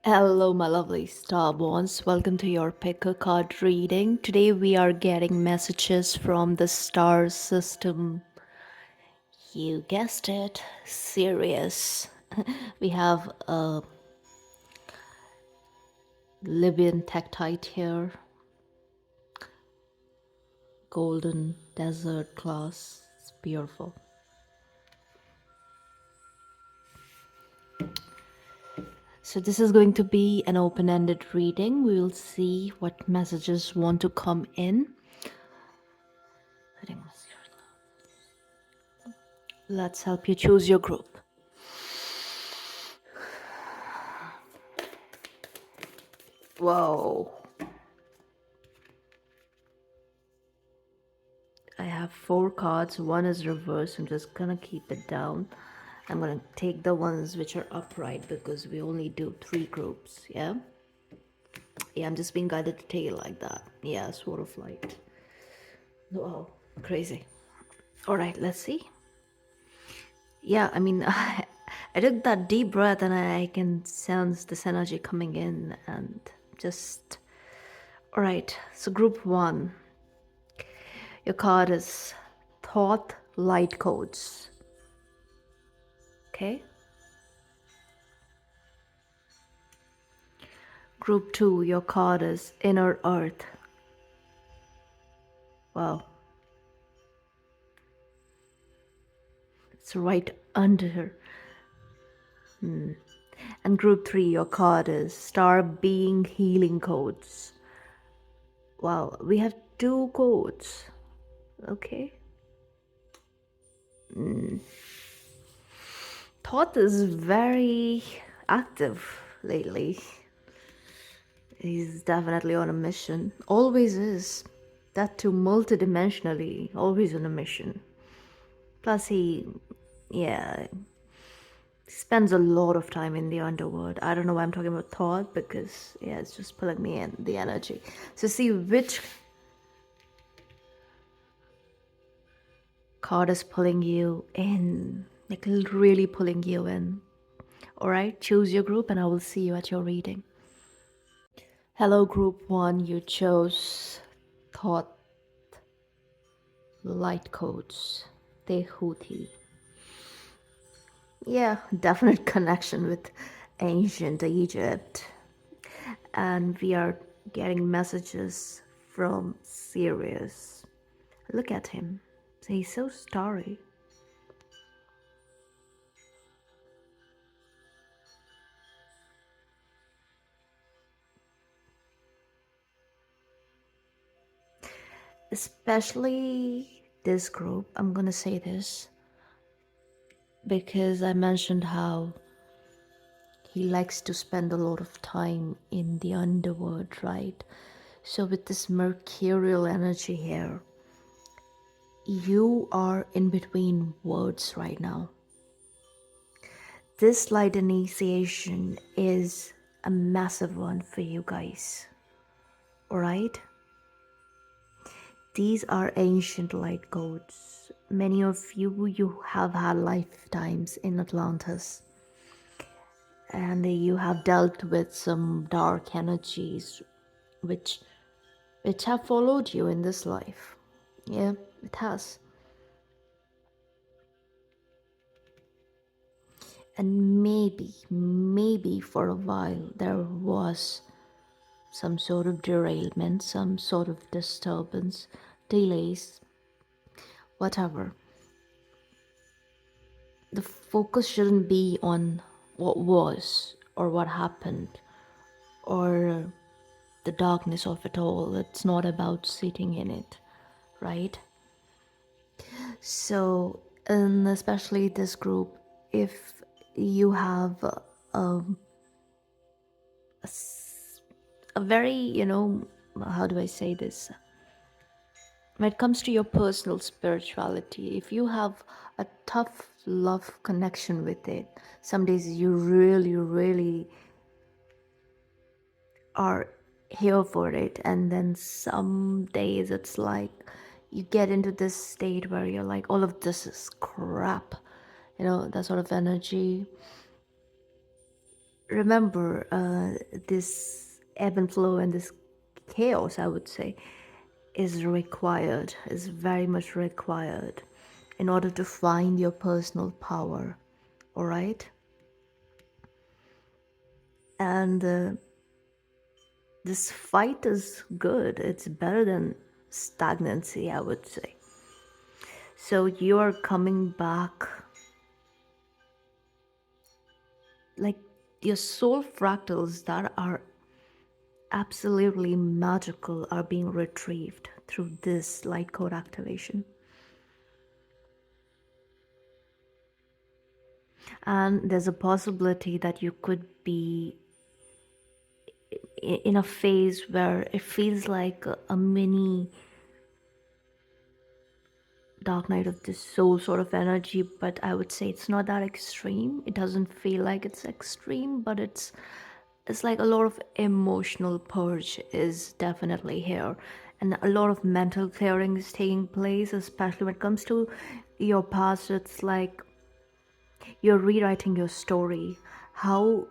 Hello, my lovely Starborns. Welcome to your picker card reading. Today we are getting messages from the star system. You guessed it, Sirius. We have a Libyan tektite here, golden desert class. It's beautiful. So this is going to be an open-ended reading. We will see what messages want to come in. Let's help you choose your group. Whoa. I have 4 cards. One is reversed. I'm just gonna keep it down. I'm gonna take the ones which are upright because we only do 3 groups. Yeah? Yeah, I'm just being guided to take it like that. Yeah, Sword of Light. Wow, crazy. Alright, let's see. Yeah, I mean, I took that deep breath and I can sense this energy coming in and just. Alright, so group 1. Your card is Thought Light Codes. Okay? Group 2, your card is Inner Earth. Wow. It's right under. And group 3, your card is Star Being Healing Codes. Wow, we have 2 codes. Okay. Thought is very active lately. He's definitely on a mission. Always is. That too multidimensionally. Always on a mission. Plus yeah, spends a lot of time in the underworld. I don't know why I'm talking about thought because yeah, it's just pulling me in the energy. So see which card is pulling you in, like really pulling you in. All right, choose your group and I will see you at your reading. Hello, group 1. You chose thought light codes. Tehuti. Yeah, definite connection with ancient Egypt. And we are getting messages from Sirius. Look at him. He's so starry. Especially this group. I'm gonna say this because I mentioned how he likes to spend a lot of time in the underworld, right? So, with this mercurial energy here, you are in between words right now. This light initiation is a massive one for you guys. Alright? These are ancient light codes. Many of you have had lifetimes in Atlantis. And you have dealt with some dark energies which have followed you in this life. Yeah, it has. And maybe for a while there was some sort of derailment, some sort of disturbance, delays, whatever. The focus shouldn't be on what was or what happened or the darkness of it all. It's not about sitting in it, right? So, and especially this group, if you have a very, how do I say this? When it comes to your personal spirituality, if you have a tough love connection with it, some days you really are here for it, and then some days it's like you get into this state where you're like, all of this is crap, that sort of energy. remember, this ebb and flow and this chaos, I would say, is required, is very much required in order to find your personal power. All right? And this fight is good. It's better than stagnancy, I would say. So you're coming back, like your soul fractals that are absolutely magical are being retrieved through this light code activation. And there's a possibility that you could be in a phase where it feels like a mini dark night of the soul sort of energy, but I would say it's not that extreme. It doesn't feel like it's extreme, but it's like a lot of emotional purge is definitely here, and a lot of mental clearing is taking place, especially when it comes to your past. It's like you're rewriting your story, how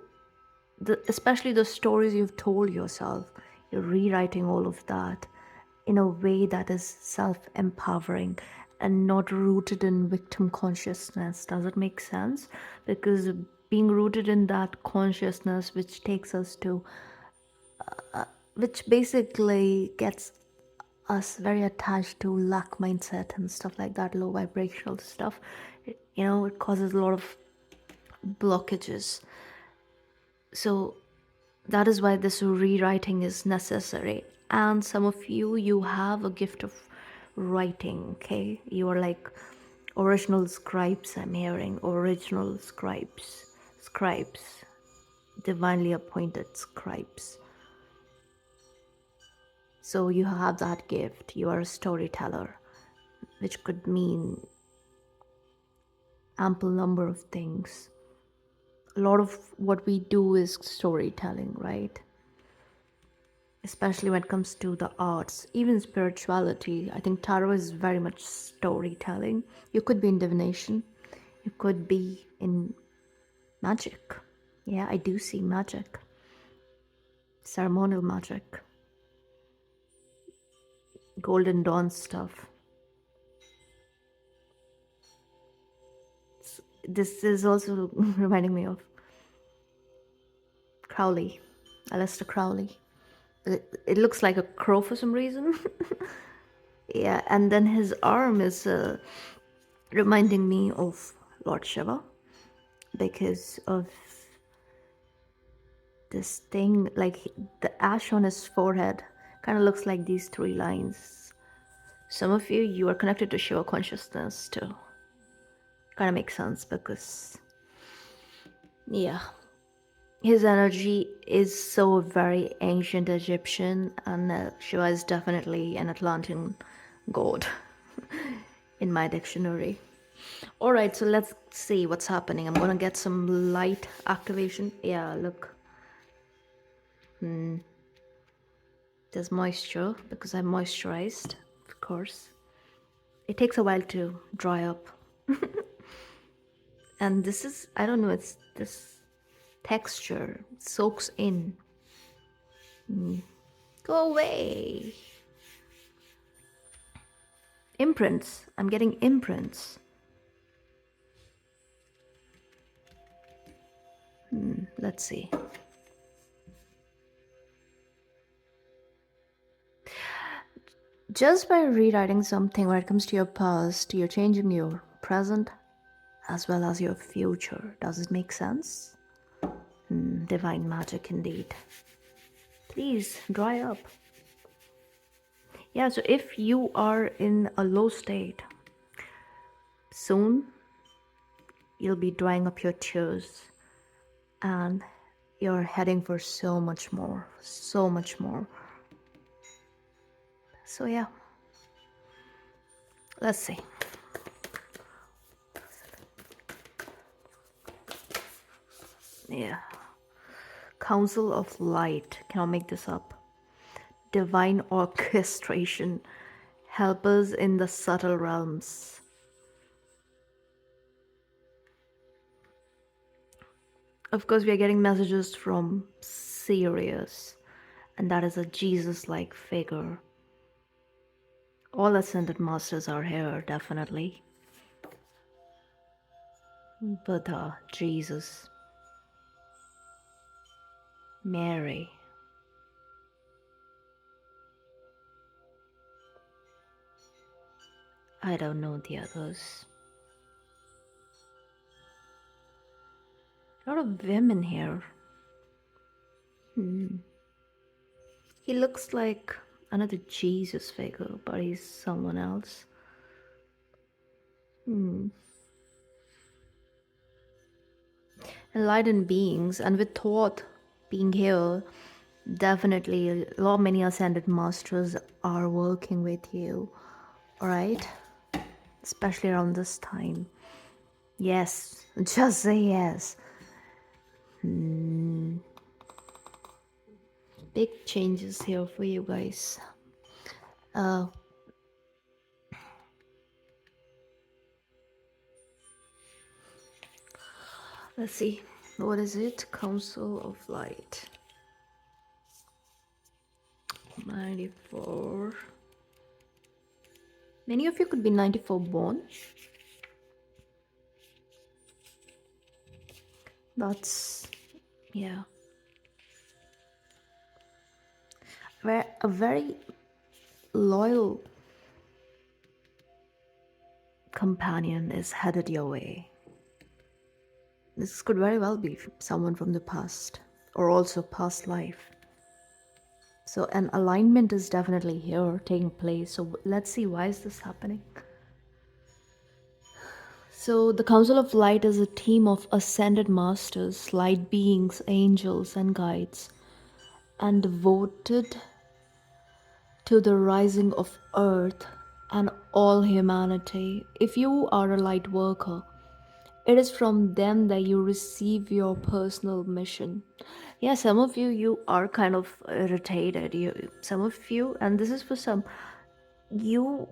especially the stories you've told yourself, you're rewriting all of that in a way that is self-empowering and not rooted in victim consciousness. Does it make sense? Because being rooted in that consciousness, which takes us to, which basically gets us very attached to lack mindset and stuff like that, low vibrational stuff, it causes a lot of blockages. So that is why this rewriting is necessary. And some of you have a gift of writing. Okay, you are like original scribes. I'm hearing original scribes, divinely appointed scribes. So you have that gift. You are a storyteller, which could mean ample number of things. A lot of what we do is storytelling, right? Especially when it comes to the arts, even spirituality. I think tarot is very much storytelling. You could be in divination, you could be in magic. Yeah, I do see magic, ceremonial magic, golden dawn stuff. This is also reminding me of Crowley, Aleister Crowley. It looks like a crow for some reason. Yeah, and then his arm is reminding me of Lord Shiva because of this thing, like the ash on his forehead kind of looks like these three lines. Some of you are connected to Shiva consciousness too. Kind of makes sense because, yeah, his energy is so very ancient Egyptian, and Shiva is definitely an Atlantean god in my dictionary. All right, so let's see what's happening. I'm gonna get some light activation. Yeah, look. There's moisture because I'm moisturized, of course. It takes a while to dry up. And this is, I don't know, it's this texture soaks in. Go away. Imprints. I'm getting imprints. Let's see. Just by rewriting something when it comes to your past, you're changing your present as well as your future. Does it make sense? Divine magic indeed. Please dry up. Yeah, so if you are in a low state, soon you'll be drying up your tears and you're heading for so much more, so much more. So yeah, let's see. Yeah. Council of Light. Can I make this up? Divine orchestration. Help us in the subtle realms. Of course, we are getting messages from Sirius, and that is a Jesus like figure. All ascended masters are here, definitely. Buddha, Jesus, Mary. I don't know the others. A lot of women here. He looks like another Jesus figure, but he's someone else. Enlightened beings, and with thought being here, definitely a lot many ascended masters are working with you. Alright? Especially around this time. Yes, just say yes. Big changes here for you guys. Uh, let's see. What is it? Council of Light. 94. Many of you could be 94 born. That's, yeah. A very loyal companion is headed your way. This could very well be someone from the past or also past life. So an alignment is definitely here taking place. So let's see, why is this happening? So the Council of Light is a team of ascended masters, light beings, angels and guides, and devoted to the rising of earth and all humanity. If you are a light worker, it is from them that you receive your personal mission. Yeah, some of you are kind of irritated. Some of you, and this is for some, you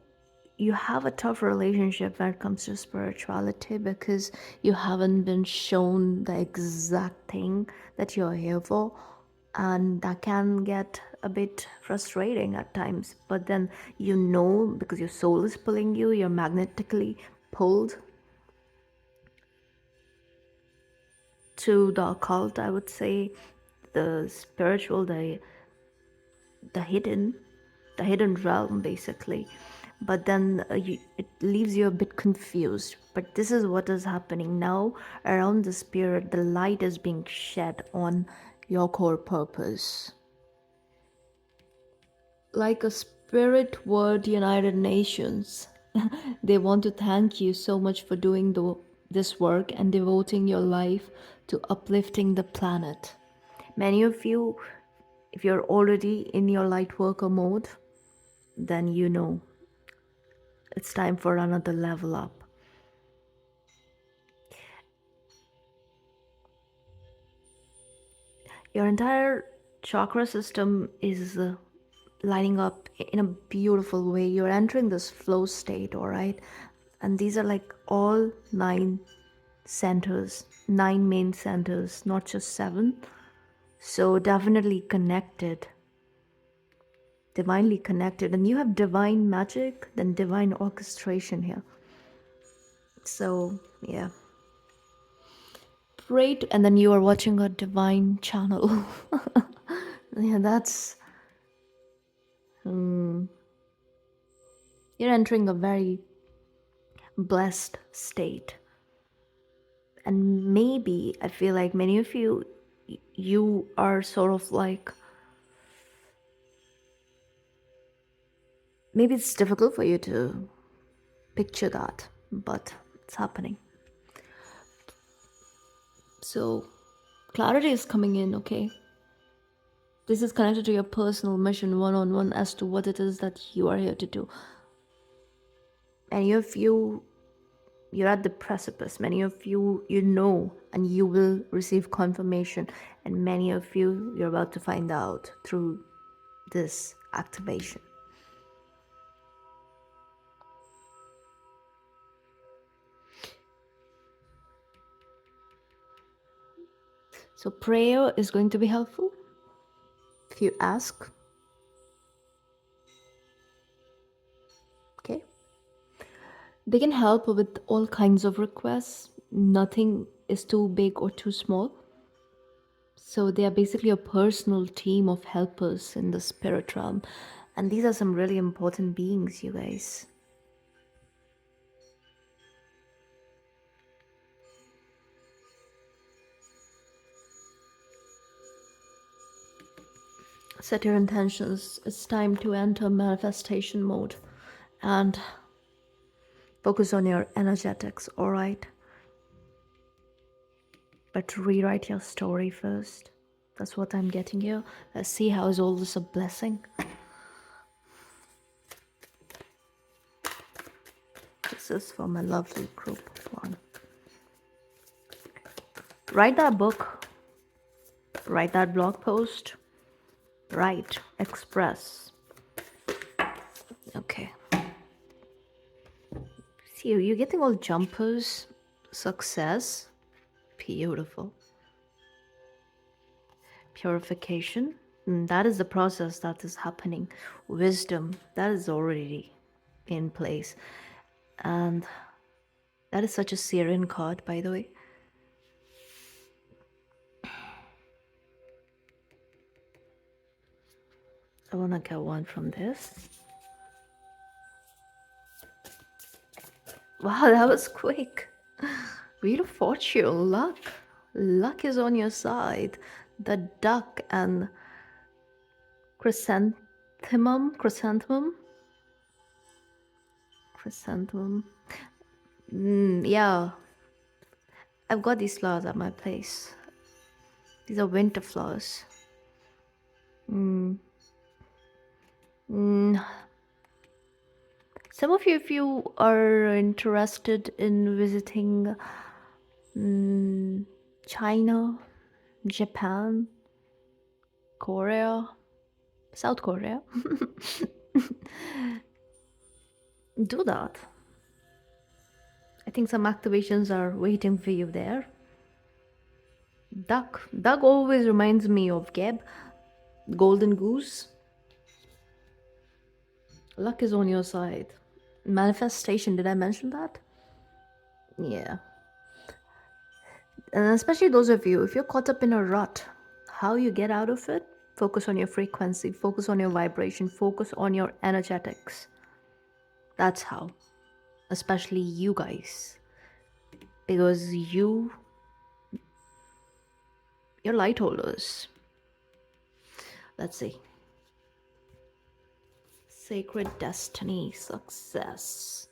you have a tough relationship when it comes to spirituality because you haven't been shown the exact thing that you're here for, and that can get a bit frustrating at times. But then because your soul is pulling you, you're magnetically pulled to the occult, I would say, the spiritual, the hidden, the hidden realm, basically. But then it leaves you a bit confused. But this is what is happening now around the spirit. The light is being shed on your core purpose. Like a spirit word, United Nations. They want to thank you so much for doing this work and devoting your life to uplifting the planet. Many of you, if you're already in your light worker mode, then you know it's time for another level up. Your entire chakra system is lining up in a beautiful way. You're entering this flow state, all right? And these are like all 9 centers, 9 main centers, not just 7. So definitely connected, divinely connected. And you have divine magic, then divine orchestration here. So, yeah. Great. And then you are watching a divine channel. Yeah, that's. You're entering a very blessed state. And maybe I feel like many of you are sort of like, maybe it's difficult for you to picture that, but it's happening. So clarity is coming in, okay? This is connected to your personal mission one-on-one as to what it is that you are here to do. Many of you, you're at the precipice. Many of you, and you will receive confirmation. And many of you, you're about to find out through this activation. So, prayer is going to be helpful if you ask. Okay. They can help with all kinds of requests. Nothing is too big or too small. So, they are basically a personal team of helpers in the spirit realm. And these are some really important beings, you guys. Set your intentions. It's time to enter manifestation mode and focus on your energetics, alright? But rewrite your story first. That's what I'm getting here. Let's see how is all this a blessing. This is for my lovely group one. Write that book. Write that blog post. Write. Express. Okay. See, you're getting all jumpers. Success. Beautiful. Purification. That is the process that is happening. Wisdom. That is already in place. And that is such a Syrian card, by the way. I want to get one from this. Wow, that was quick. Wheel of Fortune, luck. Luck is on your side. The duck and chrysanthemum. Yeah, I've got these flowers at my place. These are winter flowers. Some of you, if you are interested in visiting China, Japan, Korea, South Korea, do that. I think some activations are waiting for you there. Duck. Duck always reminds me of Geb. Golden goose. Luck is on your side. Manifestation, did I mention that? Yeah. And especially those of you, if you're caught up in a rut, how you get out of it, focus on your frequency, focus on your vibration, focus on your energetics. That's how. Especially you guys. Because you're light holders. Let's see. Sacred destiny, success.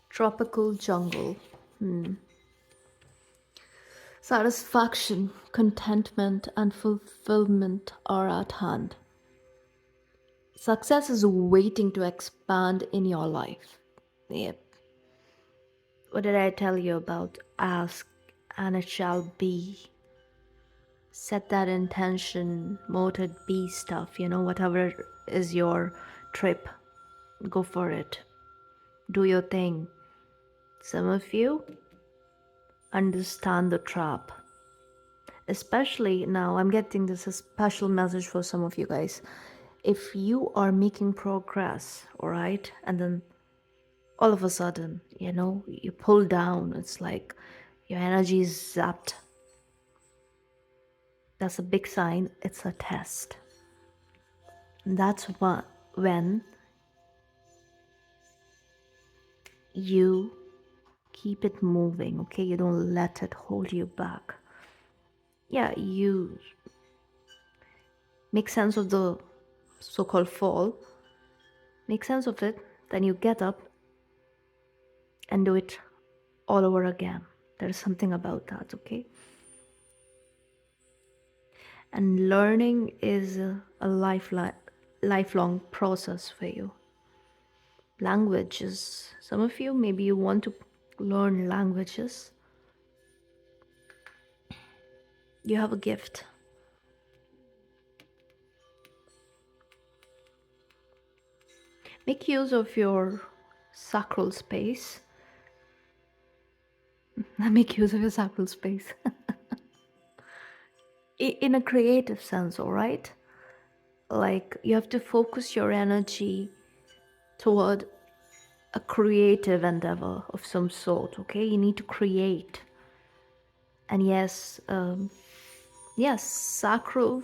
Tropical jungle. Satisfaction, contentment, and fulfillment are at hand. Success is waiting to expand in your life. Yep. What did I tell you about? Ask and it shall be. Set that intention, moted be stuff, whatever is your trip. Go for it. Do your thing. Some of you understand the trap. Especially now, I'm getting this a special message for some of you guys. If you are making progress, all right, and then all of a sudden, you pull down, it's like your energy is zapped. That's a big sign. It's a test. And that's when you keep it moving, okay? You don't let it hold you back. Yeah, you make sense of the so-called fall, make sense of it, then you get up and do it all over again. There's something about that, okay? And learning is a lifelong process for you. Languages. Some of you, maybe you want to learn languages. You have a gift. Make use of your sacral space. Make use of your sacral space. In a creative sense, all right? Like you have to focus your energy toward a creative endeavor of some sort, okay? You need to create. And yes, sacral.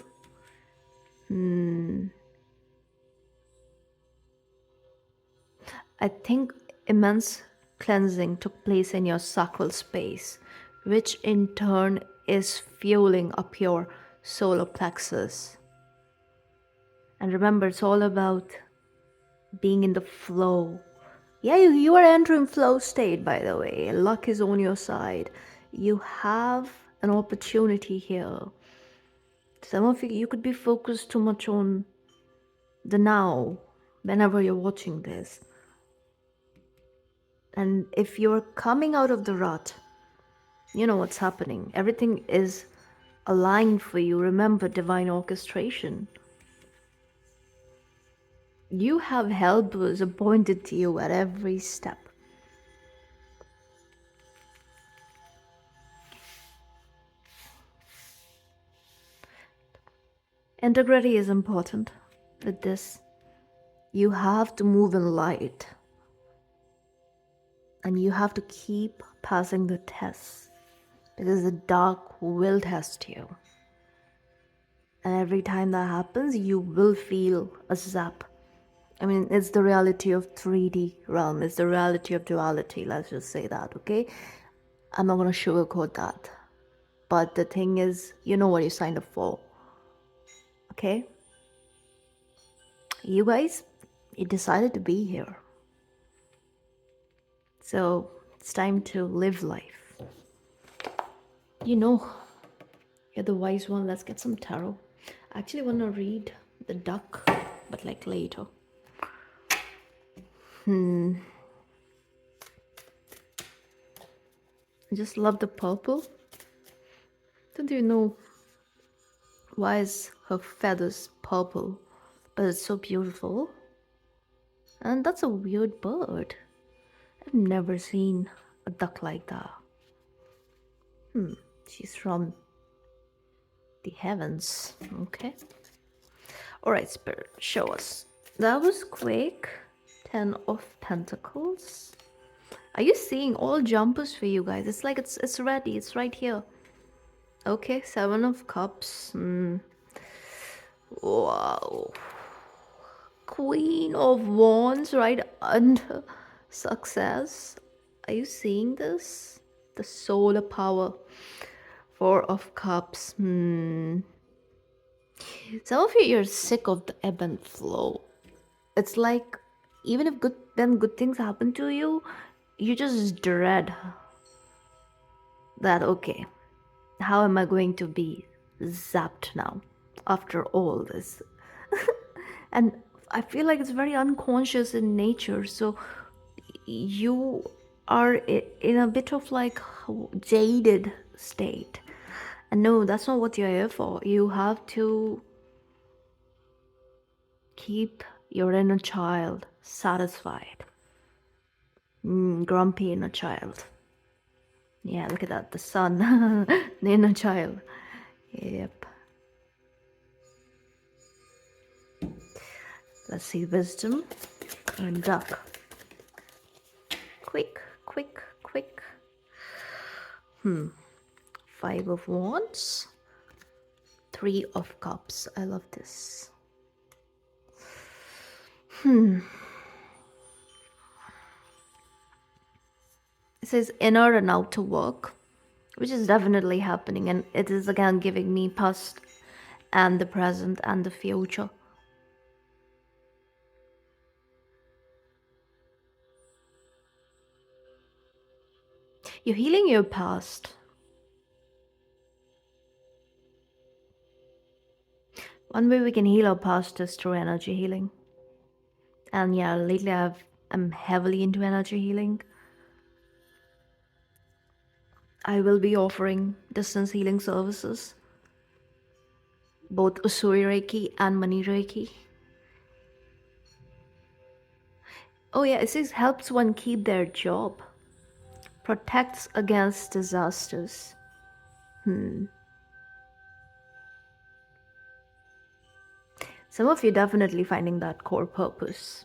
I think immense cleansing took place in your sacral space, which in turn is fueling up your solar plexus. And remember, it's all about being in the flow. Yeah, you are entering flow state, by the way. Luck is on your side. You have an opportunity here. Some of you could be focused too much on the now whenever you're watching this. And if you're coming out of the rut, you know what's happening. Everything is aligned for you. Remember divine orchestration. You have helpers appointed to you at every step. Integrity is important with this. You have to move in light. And you have to keep passing the tests. Because the dark will test you. And every time that happens, you will feel a zap. I mean, it's the reality of 3D realm. It's the reality of duality. Let's just say that, okay? I'm not going to sugarcoat that. But the thing is, you know what you signed up for. Okay? You guys, you decided to be here. So it's time to live life. You know, you're the wise one. Let's get some tarot. I actually want to read the duck, but like later. I just love the purple. Don't you know why is her feathers purple? But it's so beautiful. And that's a weird bird. I've never seen a duck like that. She's from the heavens. Okay. Alright, Spirit, show us. That was quick. 10 of Pentacles. Are you seeing all jumpers for you guys? It's like it's ready. It's right here. Okay, 7 of Cups. Wow. Queen of Wands right under Success. Are you seeing this? The solar power. 4 of Cups. Some of you're sick of the ebb and flow. It's like even if good things happen to you, you just dread that, okay, how am I going to be zapped now after all this? And I feel like it's very unconscious in nature. So you are in a bit of like jaded state. And no, that's not what you're here for. You have to keep your inner child satisfied. Grumpy inner child. Yeah, look at that. The sun. The inner child. Yep. Let's see. Wisdom and duck. Quick, quick, quick. 5 of Wands. 3 of Cups. I love this. It says inner and outer work, which is definitely happening, and it is again giving me past and the present and the future. You're healing your past. One way we can heal our past is through energy healing. And yeah, lately I'm heavily into energy healing. I will be offering distance healing services, both Usui Reiki and Mani Reiki. Oh yeah, it says helps one keep their job, protects against disasters. Some of you definitely finding that core purpose.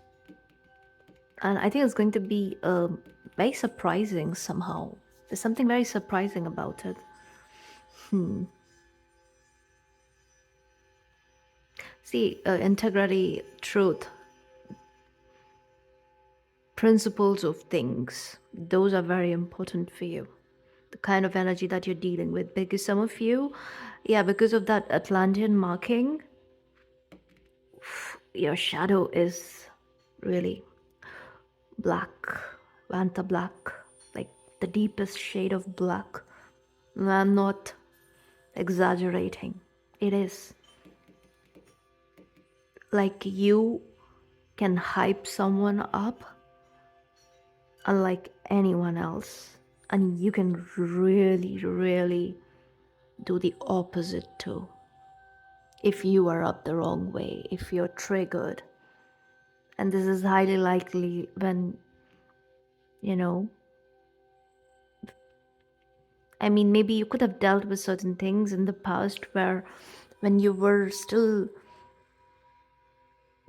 And I think it's going to be very surprising somehow. There's something very surprising about it. See, integrity, truth, principles of things, those are very important for you. The kind of energy that you're dealing with. Because some of you, yeah, because of that Atlantean marking, your shadow is really black, Vanta black, like the deepest shade of black. I'm not exaggerating. It is like you can hype someone up unlike anyone else, and you can really, really do the opposite too. If you are up the wrong way, if you're triggered, and this is highly likely when, you know, I mean, maybe you could have dealt with certain things in the past where when you were still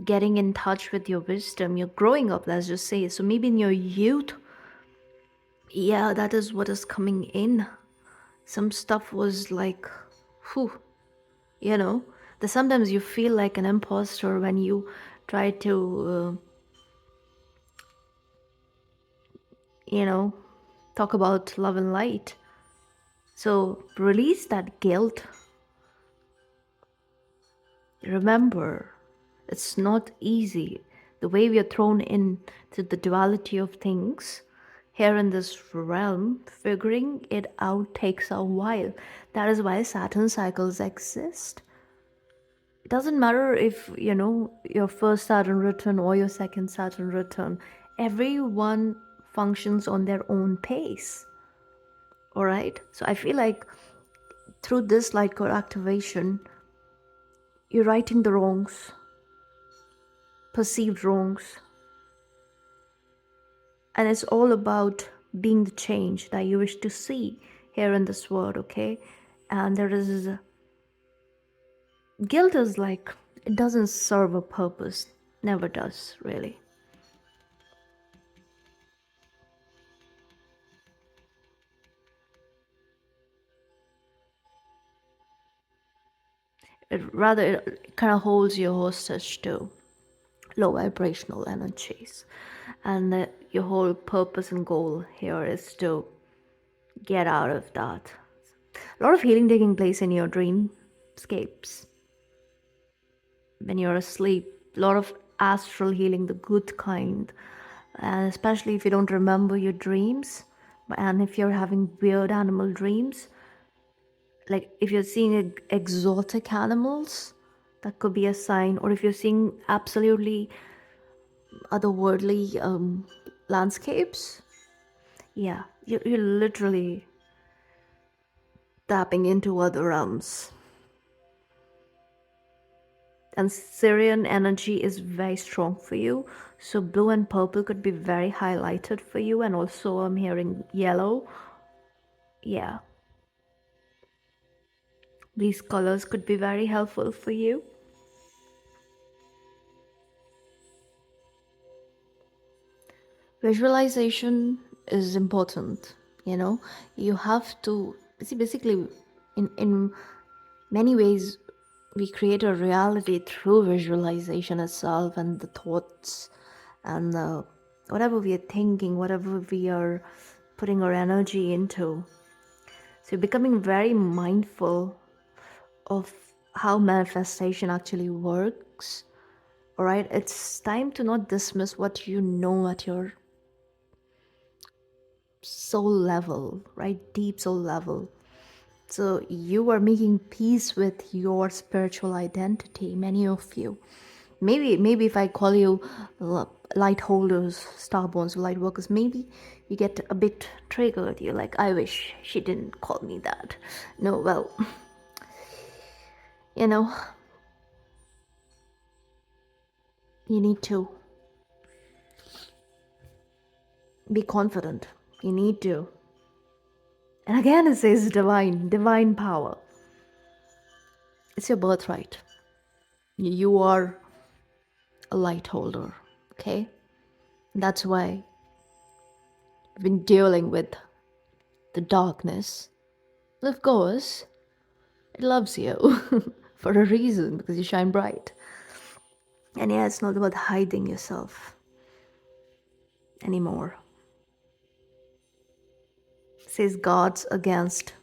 getting in touch with your wisdom, you're growing up, let's just say. So maybe in your youth, yeah, that is what is coming in. Some stuff was like, whew, you know, that sometimes you feel like an imposter when you try to, talk about love and light. So release that guilt. Remember, it's not easy. The way we are thrown into the duality of things here in this realm, figuring it out takes a while. That is why Saturn cycles exist. It doesn't matter if, your first Saturn return or your second Saturn return, everyone functions on their own pace. All right? So I feel like through this light core activation, you're righting the wrongs, perceived wrongs, and it's all about being the change that you wish to see here in this world, okay? And there is guilt is like it doesn't serve a purpose, never does really. It kind of holds you hostage to low vibrational energies, and your whole purpose and goal here is to get out of that. A lot of healing taking place in your dreamscapes when you're asleep, a lot of astral healing, the good kind, and especially if you don't remember your dreams, and if you're having weird animal dreams, like if you're seeing exotic animals, that could be a sign, or if you're seeing absolutely otherworldly landscapes, yeah, you're literally tapping into other realms. And Syrian energy is very strong for you. So blue and purple could be very highlighted for you. And also I'm hearing yellow. Yeah, these colors could be very helpful for you. Visualization is important. You have to see basically in many ways we create a reality through visualization itself and the thoughts and whatever we are thinking, whatever we are putting our energy into. So you're becoming very mindful of how manifestation actually works. All right, it's time to not dismiss what you know at your soul level, right? Deep soul level. So you are making peace with your spiritual identity, many of you. Maybe if I call you light holders, starborns, light workers, maybe you get a bit triggered. You're like, I wish she didn't call me that. No, well, you know, you need to Be confident. You need to. And again, it says divine power. It's your birthright. You are a light holder, okay? That's why you've been dealing with the darkness. Of course, it loves you for a reason because you shine bright. And yeah, it's not about hiding yourself anymore. It says God's against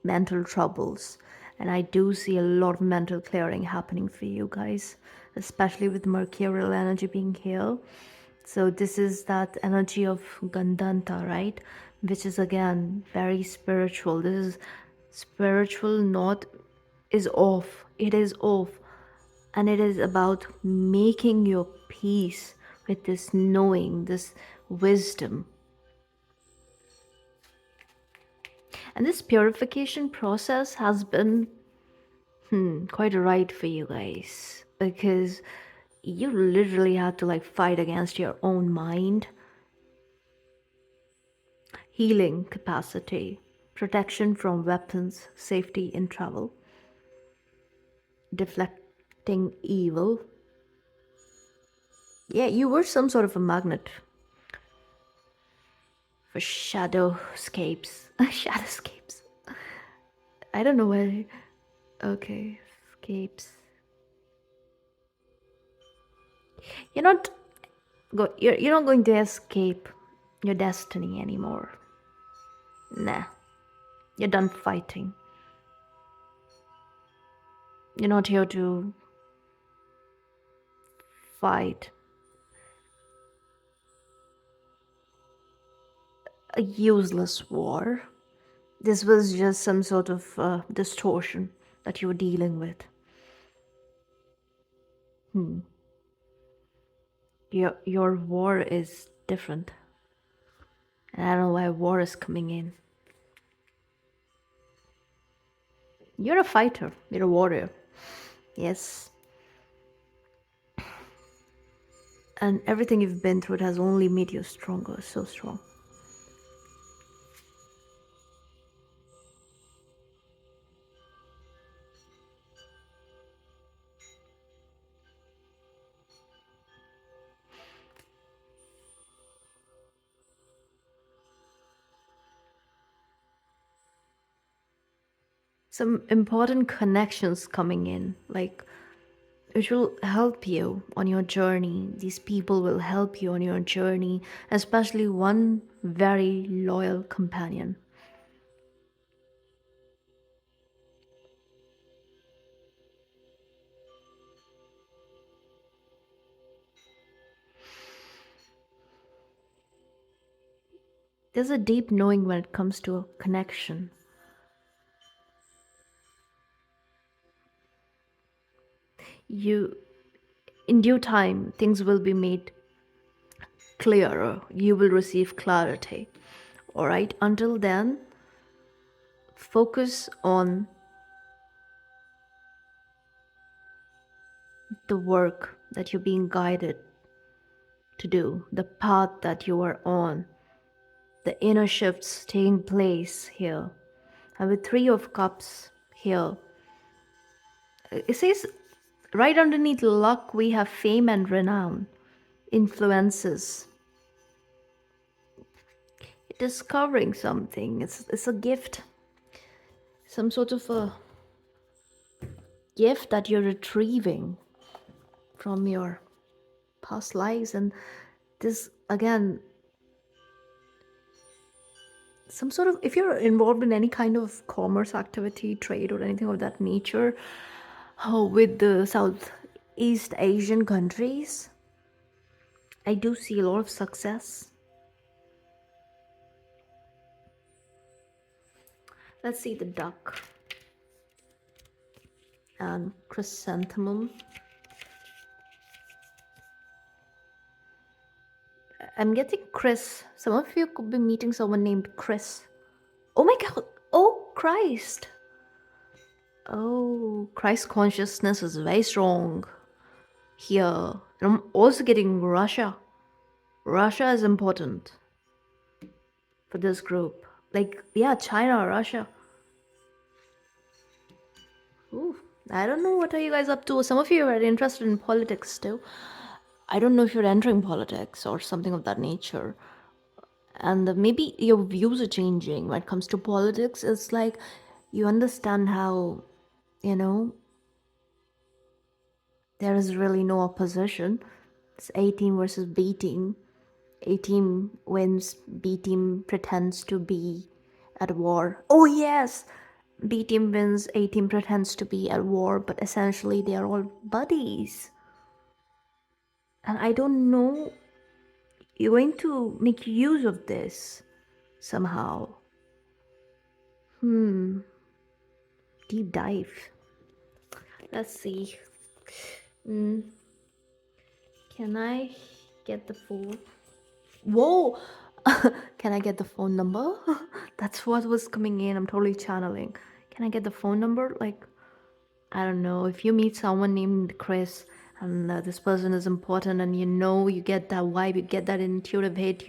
mental troubles. And I do see a lot of mental clearing happening for you guys, especially with mercurial energy being here. So this is that energy of Gandanta, right? Which is again very spiritual. This is spiritual, not is off. It is off. And it is about making your peace with this knowing, this wisdom. And this purification process has been quite right for you guys, because you literally had to like fight against your own mind. Healing capacity, protection from weapons, safety in travel, deflecting evil. Yeah, you were some sort of a magnet for shadowscapes. Shadowscapes. I don't know where. Okay, escapes. You're not you're not going to escape your destiny anymore. Nah. You're done fighting. You're not here to fight a useless war. This was just some sort of distortion that you were dealing with. Your war is different. And I don't know why war is coming in. You're a fighter. You're a warrior. Yes. And everything you've been through, it has only made you stronger, so strong. Some important connections coming in, like, which will help you on your journey. These people will help you on your journey, especially one very loyal companion. There's a deep knowing when it comes to a connection. You, in due time, things will be made clearer. You will receive clarity. All right. Until then, focus on the work that you're being guided to do, the path that you are on, the inner shifts taking place here. And with Three of Cups here, it says right underneath luck, we have fame and renown, influences. Discovering something. It's a gift. Some sort of a gift that you're retrieving from your past lives. And this, again, some sort of, if you're involved in any kind of commerce activity, trade, or anything of that nature, with the Southeast Asian countries, I do see a lot of success. Let's see the duck and chrysanthemum. I'm getting Chris. Some of you could be meeting someone named Chris. Oh my god. Oh, Christ. Oh, Christ consciousness is very strong here. And I'm also getting Russia. Russia is important. for this group. Like, yeah, China or Russia. Ooh, I don't know what are you guys up to. Some of you are interested in politics too. I don't know if you're entering politics or something of that nature. And maybe your views are changing when it comes to politics. It's like you understand how, you know, there is really no opposition. It's A team versus B team. A team wins, B team pretends to be at war. Oh, yes! B team wins, A team pretends to be at war, but essentially they are all buddies. And I don't know, you're going to make use of this somehow. Deep dive. Let's see. Can I get the phone? Whoa! Can I get the phone number? That's what was coming in. I'm totally channeling. Can I get the phone number? Like, I don't know. If you meet someone named Chris and this person is important and you get that vibe, you get that intuitive hit,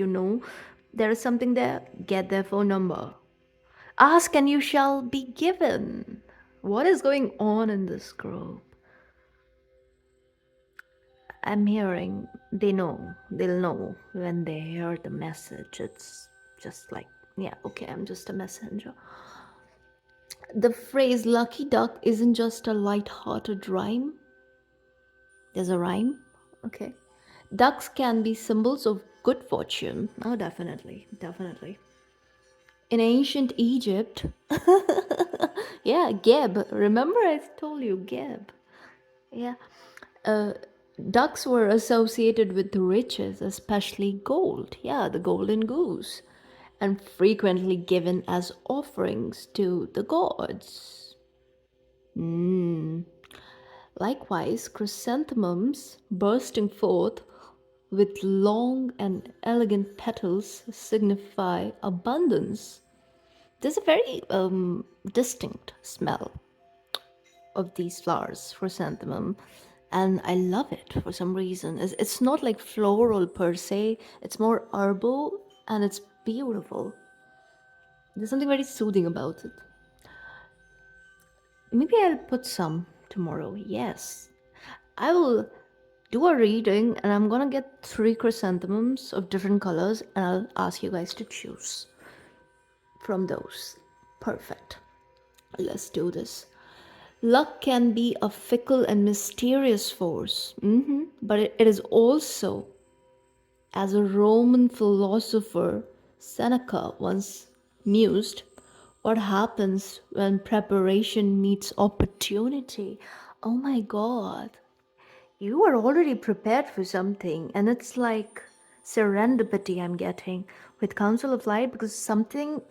there is something there, get their phone number. Ask and you shall be given. What is going on in this group? I'm hearing they'll know when they hear the message. It's just like, yeah, okay, I'm just a messenger. The phrase lucky duck isn't just a light-hearted rhyme. There's a rhyme? Okay. Ducks can be symbols of good fortune. Oh, definitely, definitely. In ancient Egypt, yeah, Geb. Remember I told you Geb. Yeah. Uh, Ducks were associated with riches, especially gold. Yeah, the golden goose. And frequently given as offerings to the gods. Likewise, chrysanthemums bursting forth with long and elegant petals signify abundance. There's a very distinct smell of these flowers, chrysanthemum, and I love it for some reason. It's not like floral per se, it's more herbal and it's beautiful. There's something very soothing about it. Maybe I'll put some tomorrow. Yes. I will do a reading and I'm gonna get 3 chrysanthemums of different colors and I'll ask you guys to choose from those. Perfect. Let's do this. Luck can be a fickle and mysterious force, but it is also, as a Roman philosopher Seneca once mused, what happens when preparation meets opportunity. Oh my god. You are already prepared for something, and it's like serendipity I'm getting with Council of Light because something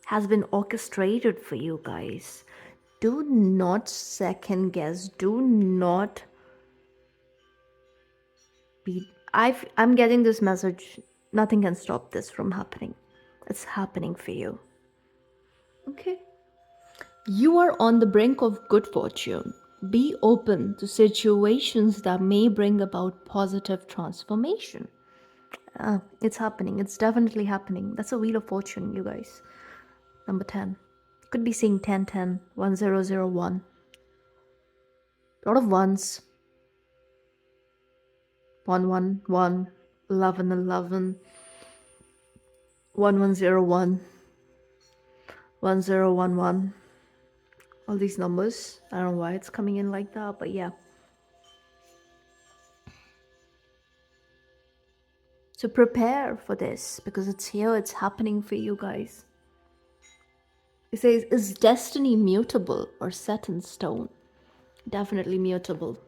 has been orchestrated for you guys. Do not second guess. Do not be. I'm getting this message. Nothing can stop this from happening. It's happening for you. Okay. You are on the brink of good fortune. Be open to situations that may bring about positive transformation. It's happening. It's definitely happening. That's a wheel of fortune, you guys. Number 10. Could be seeing 1010, 1001. A lot of ones. 111, 1111, 1101, 1011. All these numbers. I don't know why it's coming in like that, but yeah. So prepare for this because it's here, it's happening for you guys. It says, is destiny mutable or set in stone? Definitely mutable.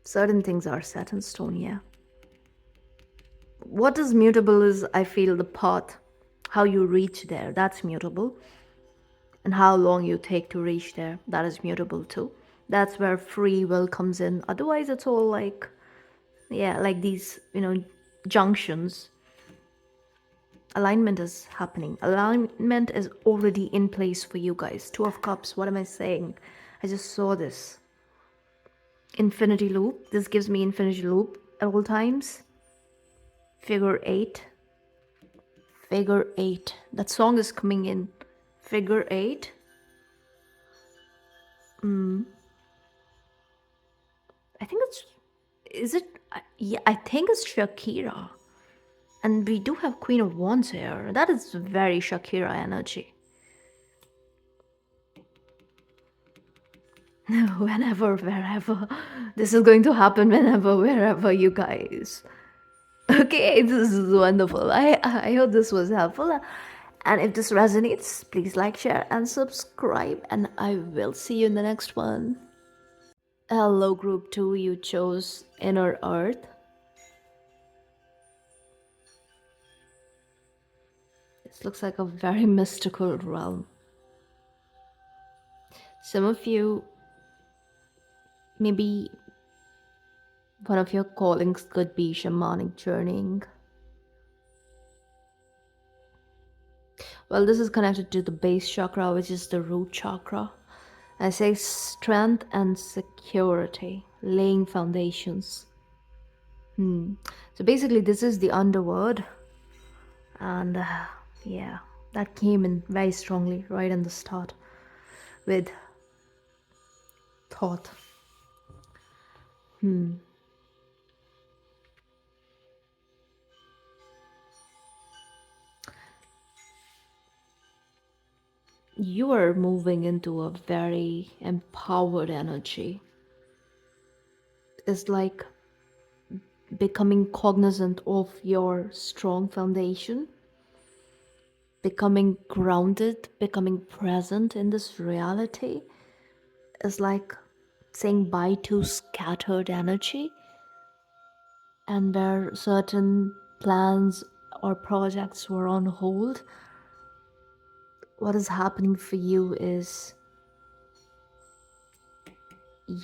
Certain things are set in stone, yeah. What is mutable is, I feel, the path, how you reach there, that's mutable. And how long you take to reach there, that is mutable too. That's where free will comes in. Otherwise, it's all like, yeah, like these, junctions. Alignment is happening. Alignment is already in place for you guys. 2 of Cups, what am I saying? I just saw this. Infinity loop. This gives me infinity loop at all times. Figure eight. Figure eight. That song is coming in. Figure eight. I think it's. Is it? Yeah, I think it's Shakira. And we do have Queen of Wands here. That is very Shakira energy. Whenever, wherever. This is going to happen whenever, wherever, you guys. Okay, this is wonderful. I hope this was helpful. And if this resonates, please like, share, and subscribe. And I will see you in the next one. Hello, group 2. You chose Inner Earth. This looks like a very mystical realm. Some of you, maybe one of your callings could be shamanic journeying. Well, this is connected to the base chakra, which is the root chakra. I say strength and security, laying foundations. So basically, this is the underworld, and yeah, that came in very strongly right in the start with thought. You are moving into a very empowered energy. It's like becoming cognizant of your strong foundation, becoming grounded, becoming present in this reality. Is like saying bye to scattered energy, and where certain plans or projects were on hold. What is happening for you is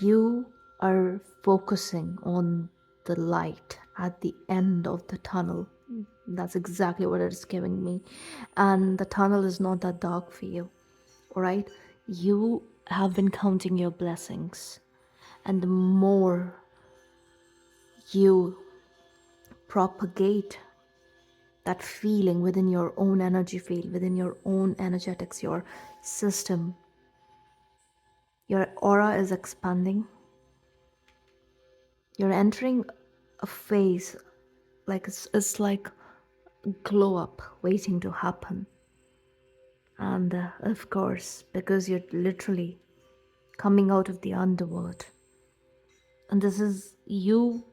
you are focusing on the light at the end of the tunnel. That's exactly what it's giving me. And the tunnel is not that dark for you, all right? You have been counting your blessings. And the more you propagate that feeling within your own energy field, within your own energetics, your system, your aura is expanding. You're entering a phase like it's like a glow up waiting to happen. And of course, because you're literally coming out of the underworld. And this is you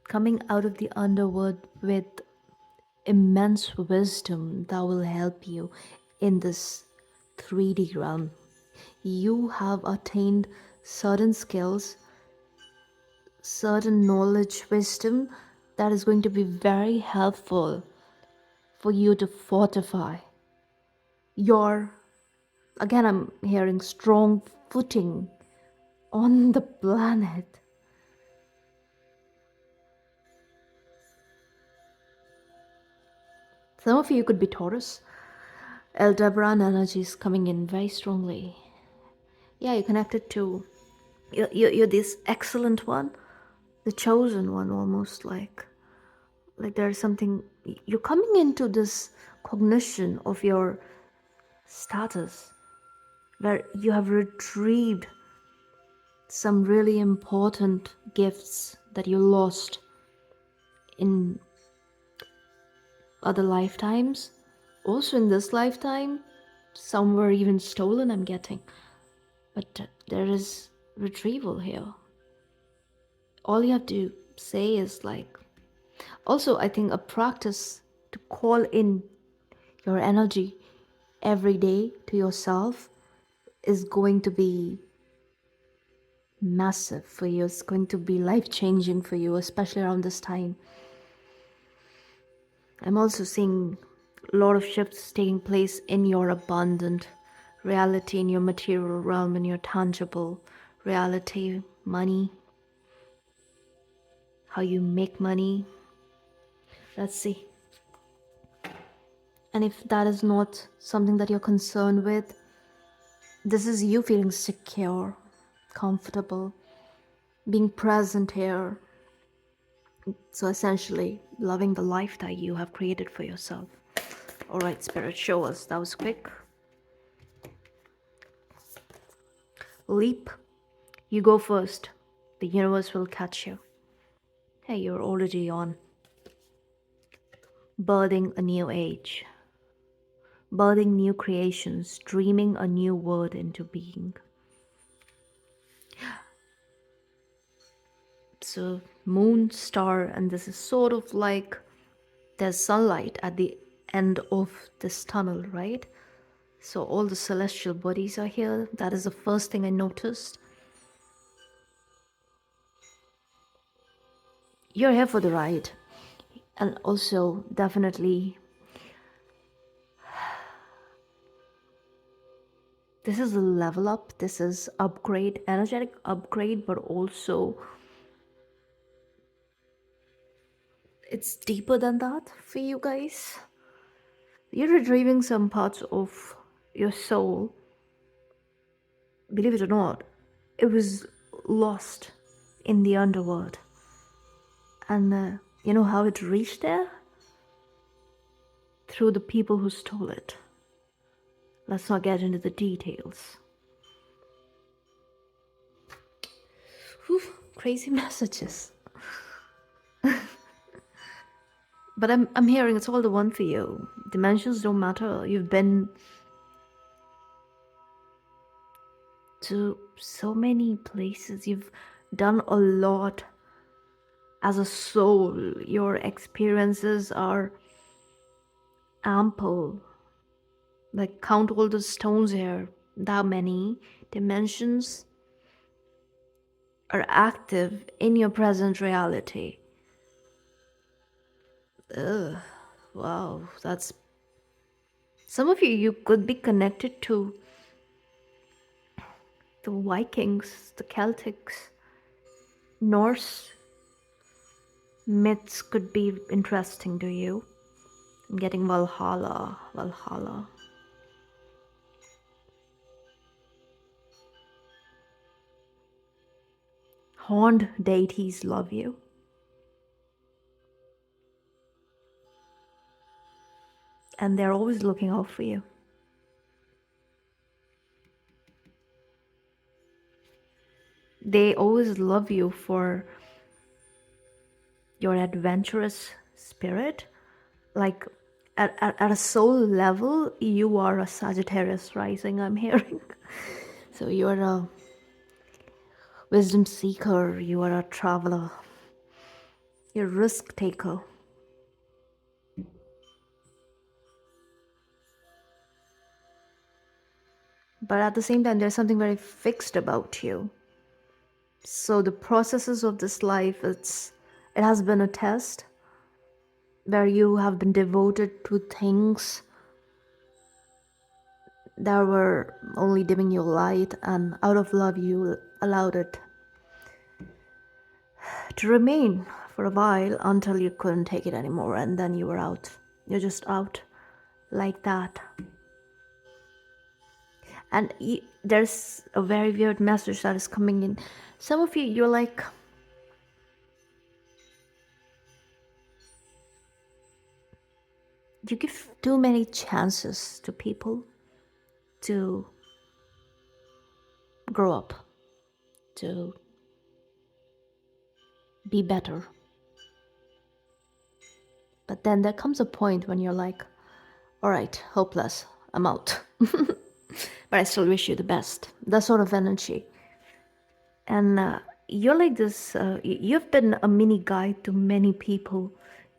coming out of the underworld with immense wisdom that will help you in this 3D realm. You have attained certain skills, certain knowledge, wisdom that is going to be very helpful for you to fortify your, again, I'm hearing strong footing on the planet. Some of you could be Taurus. Aldebaran energy is coming in very strongly. Yeah, you're connected to, you're this excellent one, the chosen one, almost like there's something, you're coming into this cognition of your status where you have retrieved some really important gifts that you lost in other lifetimes. Also in this lifetime, some were even stolen, I'm getting. But there is retrieval here. All you have to say is like, also I think a practice to call in your energy every day to yourself is going to be massive for you. It's going to be life-changing for you, especially around this time. I'm also seeing a lot of shifts taking place in your abundant reality, in your material realm, in your tangible reality, money, how you make money. Let's see. And if that is not something that you're concerned with, this is you feeling secure, comfortable, being present here, So essentially, loving the life that you have created for yourself. All right, Spirit, show us. That was quick. Leap. You go first. The universe will catch you. Hey, you're already on. Birthing a new age. Birthing new creations. Dreaming a new world into being. So, moon, star, and this is sort of like there's sunlight at the end of this tunnel, right? So, all the celestial bodies are here. That is the first thing I noticed. You're here for the ride. And also, definitely, this is a level up. This is upgrade, energetic upgrade, but also it's deeper than that for you guys. You're retrieving some parts of your soul. Believe it or not, it was lost in the underworld. And you know how it reached there? Through the people who stole it. Let's not get into the details. Whew, crazy messages. But I'm hearing it's all the one for you. Dimensions don't matter. You've been to so many places. You've done a lot as a soul. Your experiences are ample. Like, count all the stones here. That many dimensions are active in your present reality. Ugh. Wow, that's... Some of you could be connected to the Vikings, the Celtics, Norse myths could be interesting to you. I'm getting Valhalla, Valhalla. Horned deities love you. And they're always looking out for you. They always love you for your adventurous spirit. Like, at a soul level, you are a Sagittarius rising, I'm hearing. So you're a wisdom seeker, you are a traveler, you're a risk taker. But at the same time, there's something very fixed about you. So the processes of this life, it has been a test where you have been devoted to things that were only dimming your light, and out of love you allowed it to remain for a while until you couldn't take it anymore, and then you were out. You're just out like that. And there's a very weird message that is coming in. Some of you, you're like, you give too many chances to people to grow up, to be better. But then there comes a point when you're like, all right, hopeless, I'm out. But I still wish you the best. That sort of energy. And you're like this, you've been a mini guide to many people.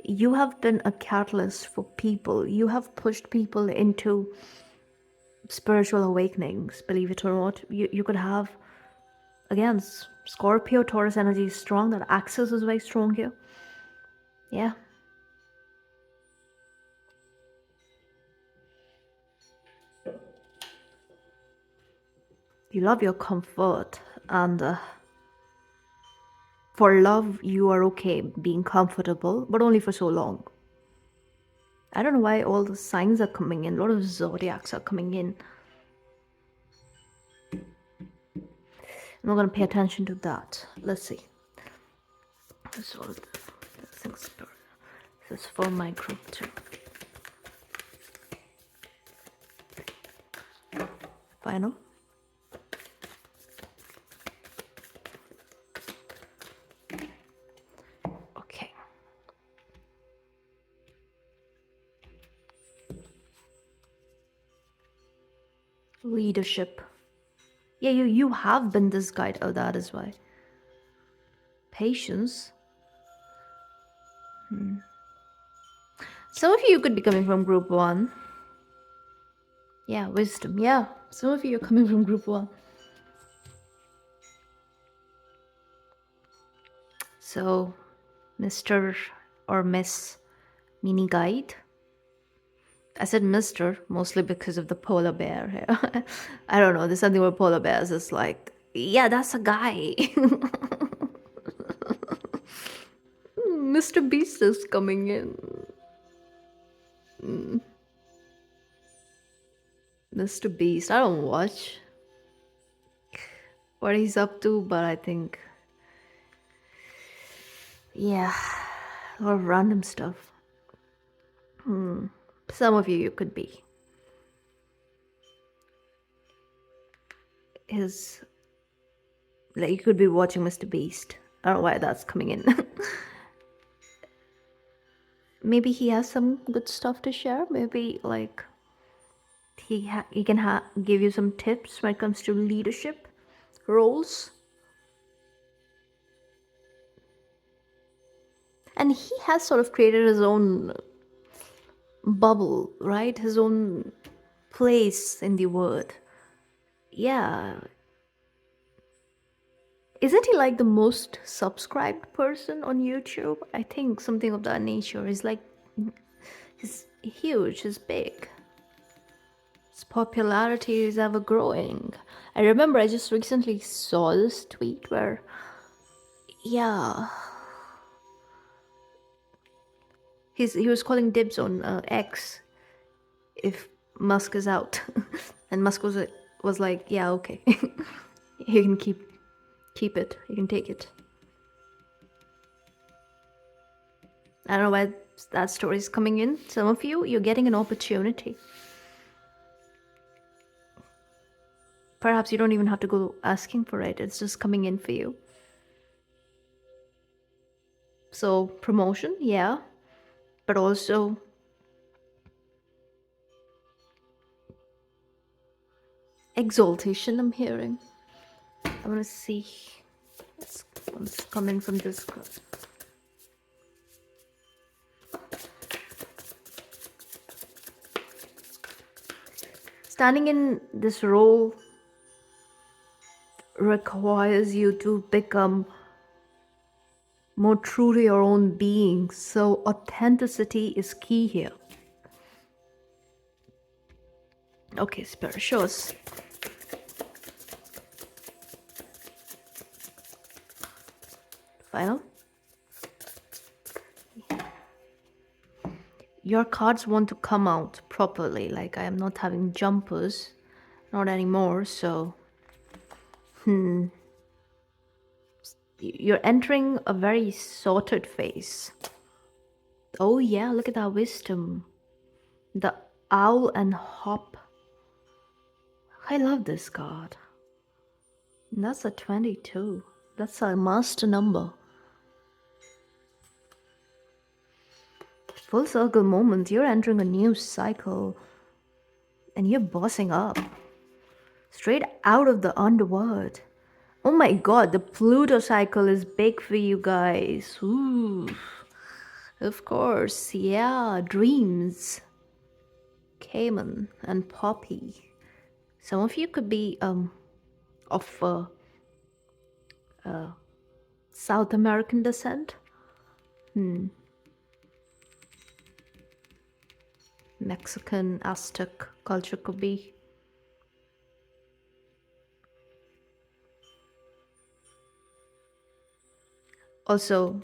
You have been a catalyst for people. You have pushed people into spiritual awakenings, believe it or not. You could have, again, Scorpio, Taurus energy is strong. That axis is very strong here. Yeah. You love your comfort, and for love, you are okay being comfortable, but only for so long. I don't know why all the signs are coming in. A lot of zodiacs are coming in. I'm not going to pay attention to that. Let's see. So Blessings, Spirit. This is for my group too. Final. Okay. Leadership. Yeah, you have been this guide. Oh, that is why. Patience. Some of you could be coming from group 1. Yeah, wisdom. Yeah, some of you are coming from group 1. So, Mr. or Miss Mini Guide. I said Mr. mostly because of the polar bear here. I don't know, there's something with polar bears. It's like, yeah, that's a guy. Mr. Beast is coming in. Mr. Beast, I don't watch what he's up to, but I think, yeah, a lot of random stuff. Some of you could be. Like, you could be watching Mr. Beast. I don't know why that's coming in. Maybe he has some good stuff to share. Maybe, like, he can give you some tips when it comes to leadership roles. And he has sort of created his own bubble, right? His own place in the world. Yeah. Isn't he like the most subscribed person on YouTube? I think something of that nature. He's huge, he's big. His popularity is ever growing. I remember I just recently saw this tweet where, yeah, he was calling dibs on X if Musk is out, and Musk was like, yeah, okay, you can keep it, you can take it. I don't know why that story is coming in. Some of you're getting an opportunity. Perhaps you don't even have to go asking for it. It's just coming in for you. So promotion, yeah, but also exaltation. I'm hearing. I want to see what's coming from this card. Standing in this role requires you to become more true to your own being. So authenticity is key here. Okay, Spirit, show us. Final. Your cards want to come out properly. Like, I am not having jumpers. Not anymore, so... You're entering a very sorted phase. Oh yeah, look at that wisdom. The owl and hop. I love this card. That's a 22. That's a master number. Full circle moment. You're entering a new cycle. And you're bossing up. Straight out of the underworld. Oh my god, the Pluto cycle is big for you guys. Ooh. Of course, yeah, dreams. Cayman and Poppy. Some of you could be of South American descent. Mexican, Aztec culture could be. Also,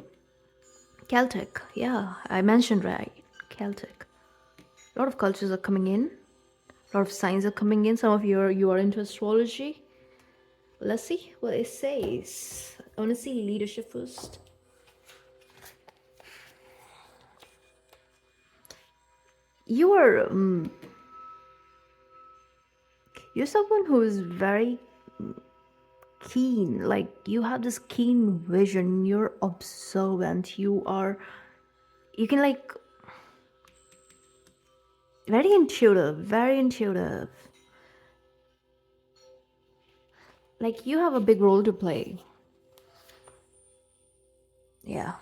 Celtic. Yeah, I mentioned right. Celtic. A lot of cultures are coming in. A lot of signs are coming in. Some of you are into astrology. Let's see what it says. I want to see leadership first. you are you're someone who is very keen. Like you have this keen vision. You're observant. You can like very intuitive, very intuitive. Like you have a big role to play. Yeah.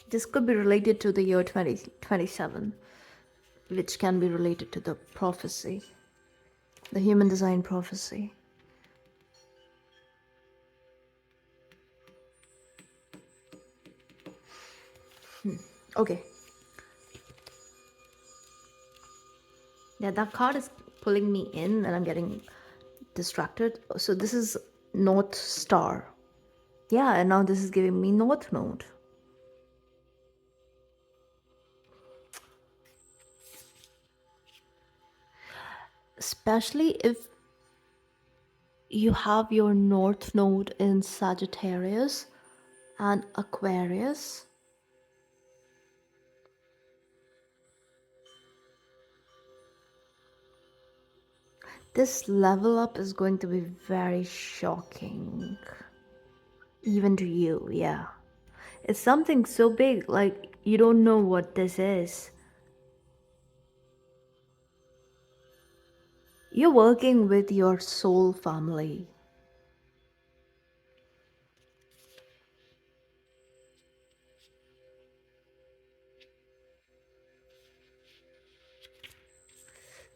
This could be related to the year 2027, which can be related to the prophecy, the human design prophecy. Okay. Yeah, that card is pulling me in and I'm getting distracted. So this is North Star. Yeah, and now this is giving me North Node. Especially if you have your North Node in Sagittarius and Aquarius. This level up is going to be very shocking. Even to you, yeah. It's something so big, like you don't know what this is. You're working with your soul family.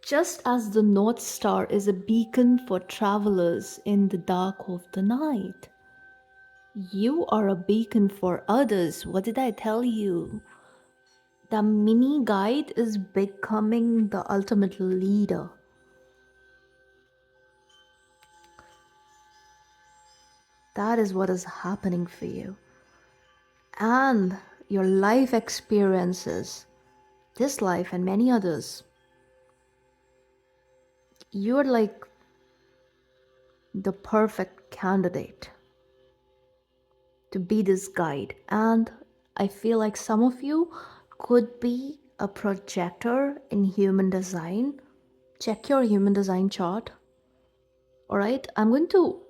Just as the North Star is a beacon for travelers in the dark of the night, you are a beacon for others. What did I tell you? The mini guide is becoming the ultimate leader. That is what is happening for you. And your life experiences, this life and many others, you're like the perfect candidate to be this guide. And I feel like some of you could be a projector in human design. Check your human design chart. All right, I'm going to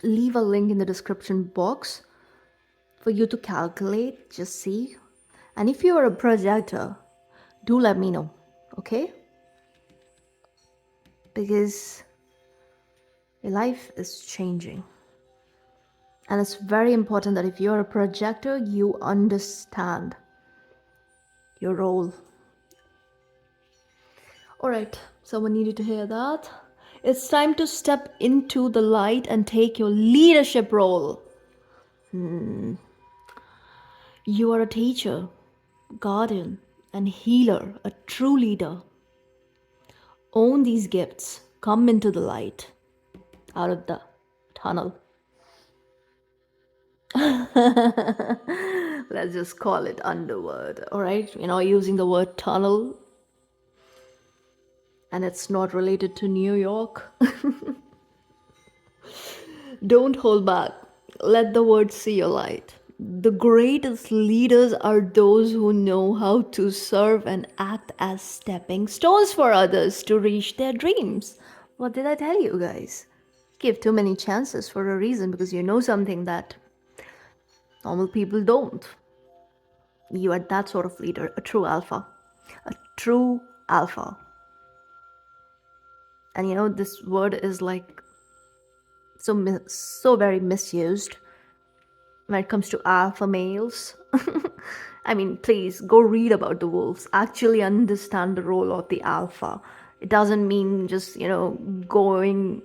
leave a link in the description box for you to calculate, just see. And if you are a projector, do let me know, okay? Because your life is changing. And it's very important that if you're a projector, you understand your role. All right, someone needed to hear that. It's time to step into the light and take your leadership role. You are a teacher, guardian, and healer, a true leader. Own these gifts. Come into the light, out of the tunnel. Let's just call it underword, all right? You know, using the word tunnel, and it's not related to New York. Don't hold back. Let the word see your light. The greatest leaders are those who know how to serve and act as stepping stones for others to reach their dreams. What did I tell you guys? Give too many chances for a reason because you know something that normal people don't. You are that sort of leader, a true alpha. A true alpha. And you know, this word is like so very misused when it comes to alpha males. I mean, please go read about the wolves. Actually understand the role of the alpha. It doesn't mean just, you know, going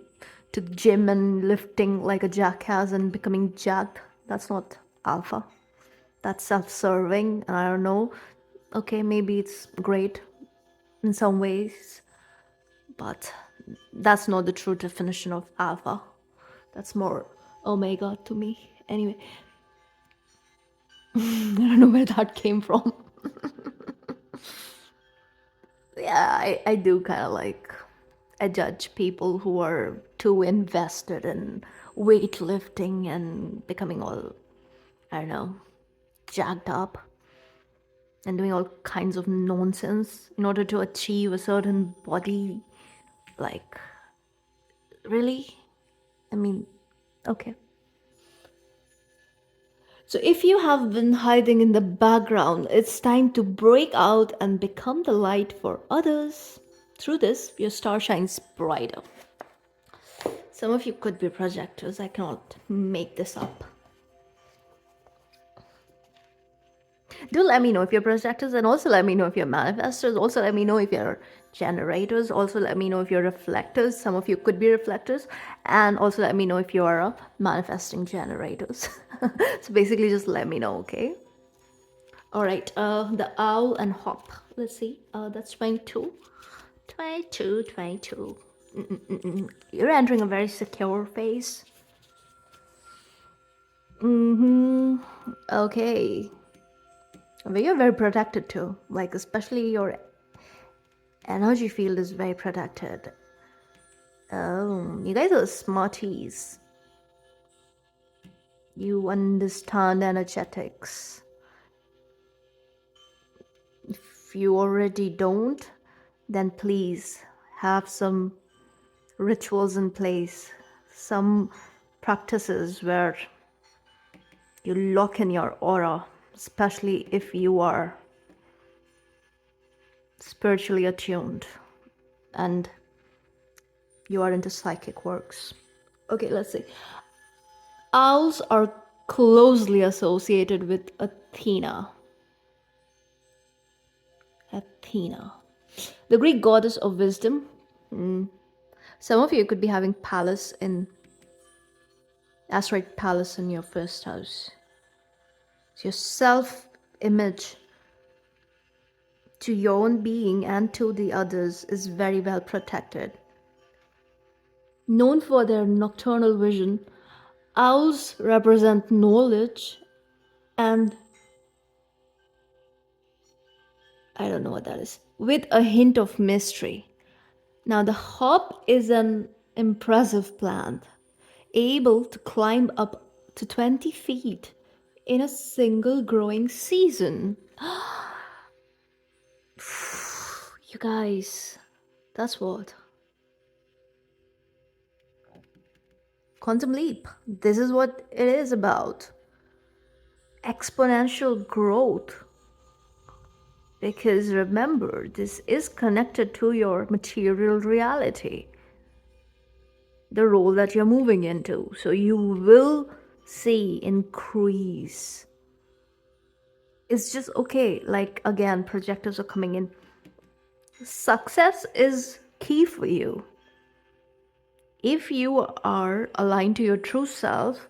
to the gym and lifting like a jackass and becoming jacked. That's not alpha. That's self-serving, and I don't know. Okay, maybe it's great in some ways, but that's not the true definition of alpha. That's more omega to me. Anyway, I don't know where that came from. Yeah, I do kind of like, I judge people who are too invested in weightlifting and becoming all, I don't know, jacked up. and doing all kinds of nonsense in order to achieve a certain body. Like, really? I mean, okay. So, if you have been hiding in the background, it's time to break out and become the light for others. Through this, your star shines brighter. Some of you could be projectors. I cannot make this up. Do let me know if you're projectors, and also let me know if you're manifestors. Also, let me know if you're generators. Also, let me know if you're reflectors. Some of you could be reflectors, and also let me know if you are manifesting generators. So basically, just let me know, okay? All right. The owl and hop. Let's see. That's 22. 22, 22. You're entering a very secure phase. Okay. But you're very protected too. Like, especially your energy field is very protected. Oh, you guys are smarties. You understand energetics. If you already don't, then please have some rituals in place, some practices where you lock in your aura, especially if you are spiritually attuned and you are into psychic works. Okay, let's see. Owls are closely associated with Athena. Athena, the Greek goddess of wisdom. Some of you could be having Pallas in asteroid Pallas in your first house. So your self-image to your own being and to the others is very well protected. Known for their nocturnal vision, owls represent knowledge and I don't know what that is, with a hint of mystery. Now, the hop is an impressive plant, able to climb up to 20 feet in a single growing season. You guys, that's what. Quantum leap. This is what it is about. Exponential growth. Because remember, this is connected to your material reality, the role that you're moving into. So you will see increase. It's just okay. Like, again, projectors are coming in. Success is key for you. If you are aligned to your true self,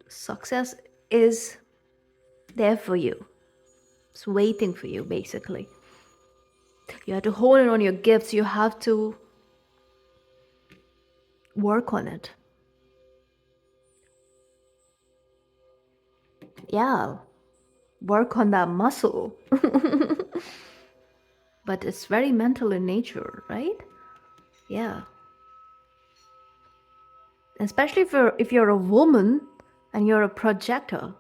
success is there for you. It's waiting for you, basically. You have to hone in on your gifts. You have to work on it. Yeah, work on that muscle. But it's very mental in nature, right? Yeah. Especially if you're a woman and you're a projector,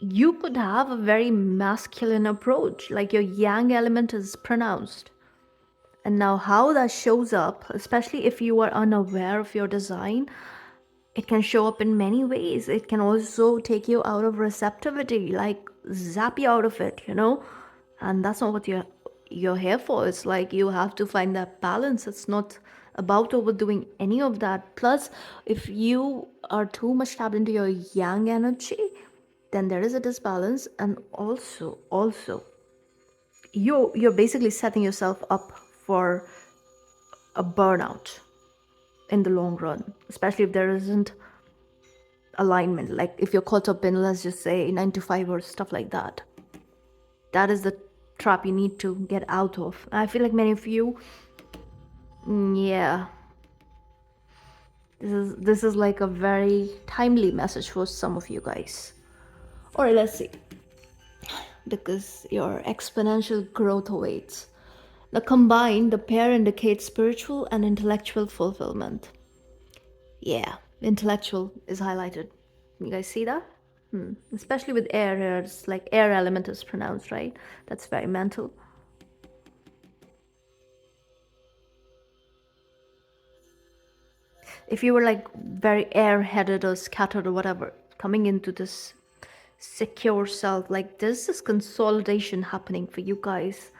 you could have a very masculine approach, like your yang element is pronounced. And now how that shows up, especially if you are unaware of your design, it can show up in many ways. It can also take you out of receptivity, like zap you out of it, and that's not what you're here for. It's like you have to find that balance. It's not about overdoing any of that. Plus, if you are too much tapped into your yang energy, then there is a disbalance, and also you're basically setting yourself up for a burnout in the long run, especially if there isn't alignment. Like if you're caught up in, let's just say, 9 to 5 or stuff like that. That is the trap you need to get out of. I feel like many of you, yeah, this is like a very timely message for some of you guys. All right, let's see. Because your exponential growth awaits. The combined, the pair indicates spiritual and intellectual fulfillment. Yeah, intellectual is highlighted. You guys see that? Especially with air here, it's like air element is pronounced, right? That's very mental. If you were like very airheaded or scattered or whatever, coming into this secure self, like there's this consolidation happening for you guys.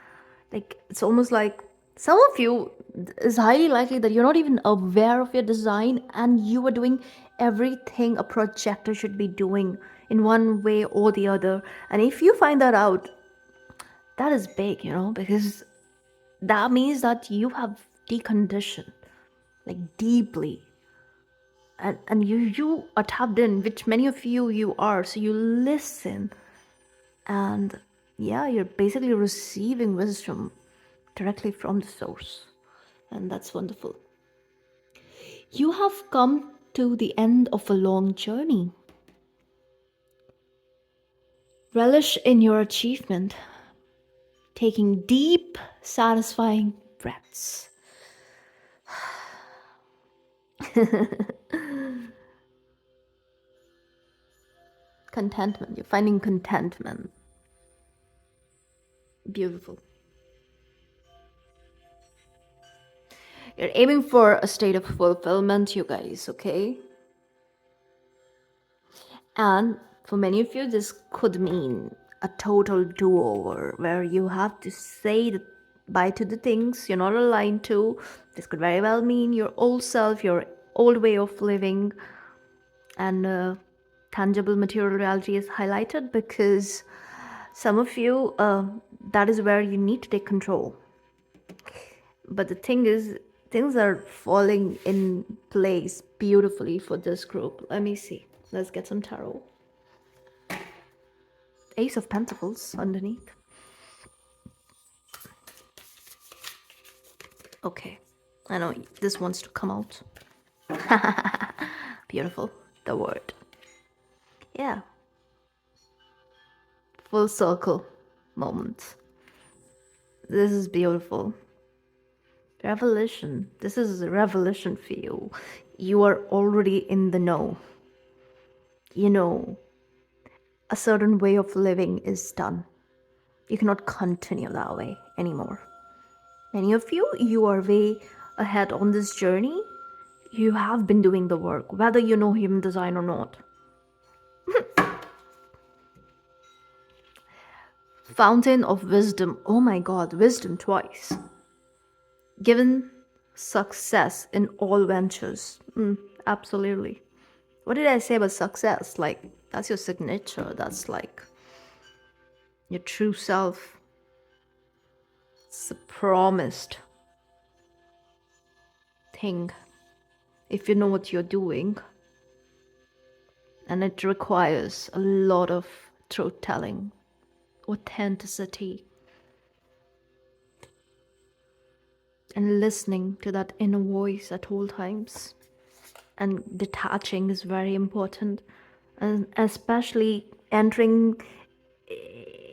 Like it's almost like some of you is highly likely that you're not even aware of your design and you are doing everything a projector should be doing in one way or the other. And if you find that out, that is big, because that means that you have deconditioned like deeply, and you are tapped in, which many of you are, so you listen, and yeah, you're basically receiving wisdom directly from the source, and that's wonderful. You have come to the end of a long journey. Relish in your achievement, taking deep satisfying breaths. Contentment, you're finding contentment. Beautiful. You're aiming for a state of fulfillment, you guys, okay? And for many of you, this could mean a total do over where you have to say bye to the things you're not aligned to. This could very well mean your old self, your old way of living, and tangible material reality is highlighted because some of you, that is where you need to take control. But the thing is, things are falling in place beautifully for this group. Let me see. Let's get some tarot. Ace of Pentacles underneath. Okay. I know this wants to come out. Beautiful. The word. Yeah. Full circle moment. This is beautiful. Revelation. This is a revelation for you. You are already in the know. You know, a certain way of living is done. You cannot continue that way anymore. Many of you, you are way ahead on this journey. You have been doing the work, whether you know human design or not. Fountain of wisdom. Oh my god, wisdom twice. Given success in all ventures. Absolutely. What did I say about success? Like, that's your signature. That's like your true self. It's a promised thing if you know what you're doing. And it requires a lot of truth telling, authenticity, and listening to that inner voice at all times. And detaching is very important, and especially entering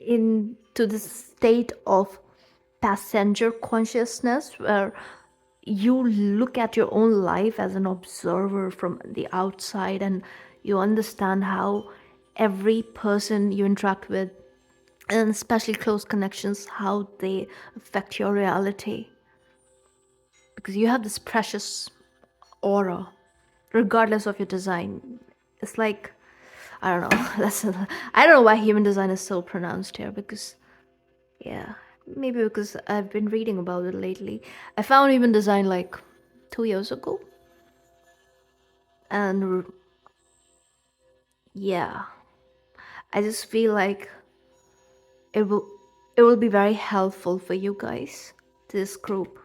into the state of passenger consciousness where you look at your own life as an observer from the outside, and you understand how every person you interact with, and especially close connections, how they affect your reality, because you have this precious aura regardless of your design. It's like, I don't know. I don't know why human design is so pronounced here, because yeah, maybe because I've been reading about it lately. I found human design like 2 years ago, and yeah, I just feel like it will it will be very helpful for you guys, this group.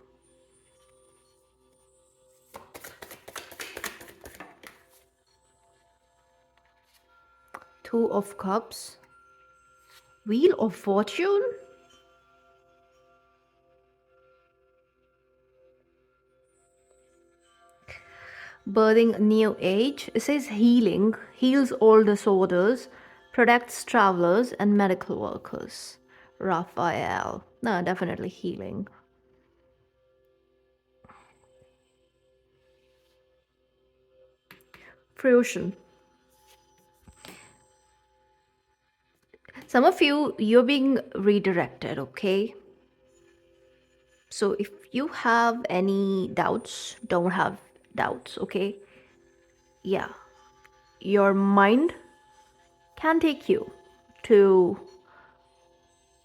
Two of Cups, Wheel of Fortune. Birthing a new age. It says healing, heals all disorders, protects travelers and medical workers. Raphael. No, definitely healing. Fruition. Some of you, you're being redirected, okay? So if you have any doubts, don't have doubts, okay? Yeah, your mind can take you to,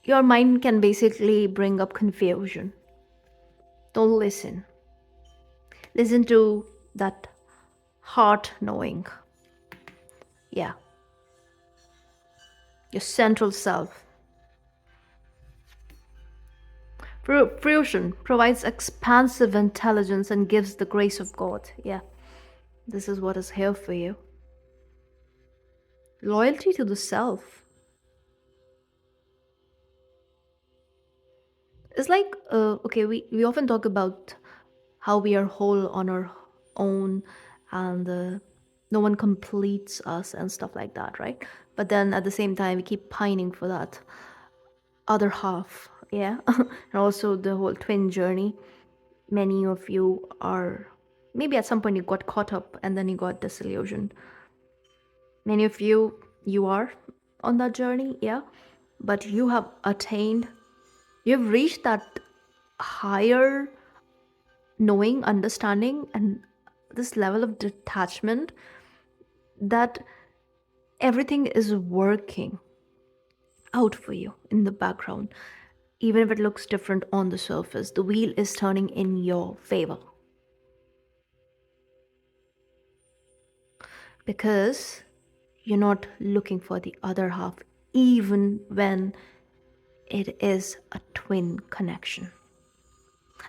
your mind can basically bring up confusion. Don't listen. Listen to that heart knowing. Yeah, your central self. Fruition provides expansive intelligence and gives the grace of God. Yeah, this is what is here for you. Loyalty to the self. It's like, okay, we often talk about how we are whole on our own and no one completes us and stuff like that, right? But then at the same time, we keep pining for that other half, yeah? And also the whole twin journey. Many of you are, maybe at some point you got caught up and then you got disillusioned. Many of you, you are on that journey, yeah? But you have attained, you've reached that higher knowing, understanding, and this level of detachment that everything is working out for you in the background. Even if it looks different on the surface, the wheel is turning in your favor. Because you're not looking for the other half, even when it is a twin connection.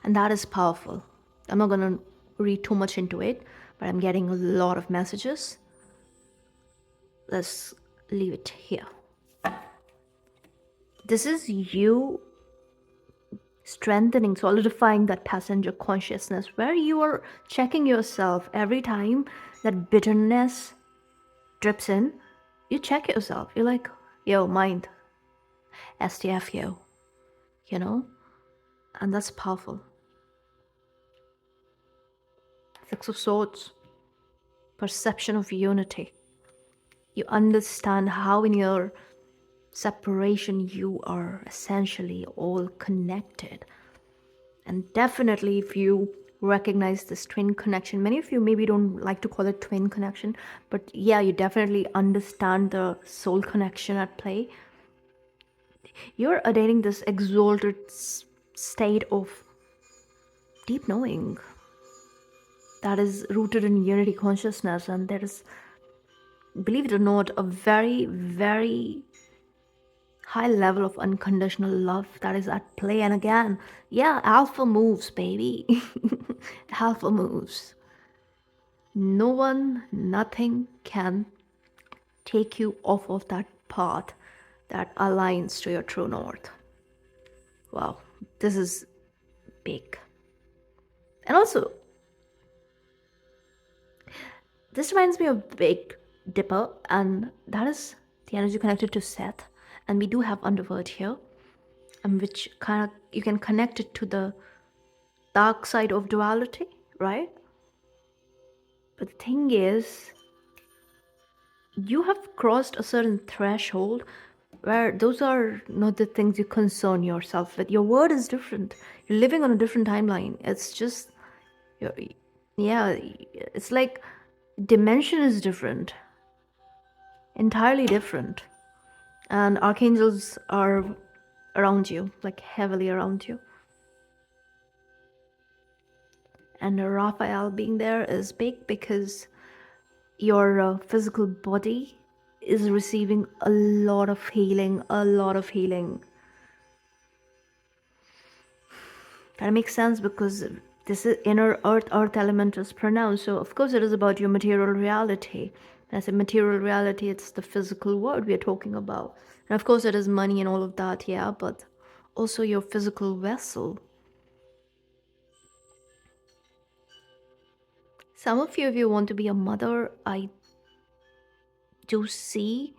And that is powerful. I'm not going to read too much into it, but I'm getting a lot of messages. Let's leave it here. This is you strengthening, solidifying that passenger consciousness where you are checking yourself every time that bitterness drips in. You check yourself. You're like, yo, mind, STF, yo, you know? And that's powerful. Six of Swords, perception of unity. You understand how in your separation you are essentially all connected. And definitely, if you recognize this twin connection, many of you maybe don't like to call it twin connection, but yeah, you definitely understand the soul connection at play. You're attaining this exalted state of deep knowing that is rooted in unity consciousness, and there is, believe it or not, a very, very high level of unconditional love that is at play. And again, yeah, alpha moves, baby. Alpha moves. No one, nothing can take you off of that path that aligns to your true north. Wow, this is big. And also, this reminds me of Big Dipper, and that is the energy connected to Seth. And we do have Underworld here, and which kind of you can connect it to the dark side of duality, right? But the thing is, you have crossed a certain threshold where those are not the things you concern yourself with. Your word is different. You're living on a different timeline. It's just, yeah, it's like dimension is different, entirely different. And archangels are around you, like heavily around you. And Raphael being there is big because your physical body is receiving a lot of healing, a lot of healing. That makes sense because this is inner earth element is pronounced. So of course it is about your material reality. When I say material reality, it's the physical world we are talking about. And of course it is money and all of that, yeah, but also your physical vessel. Some of you, if you want to be a mother, I do see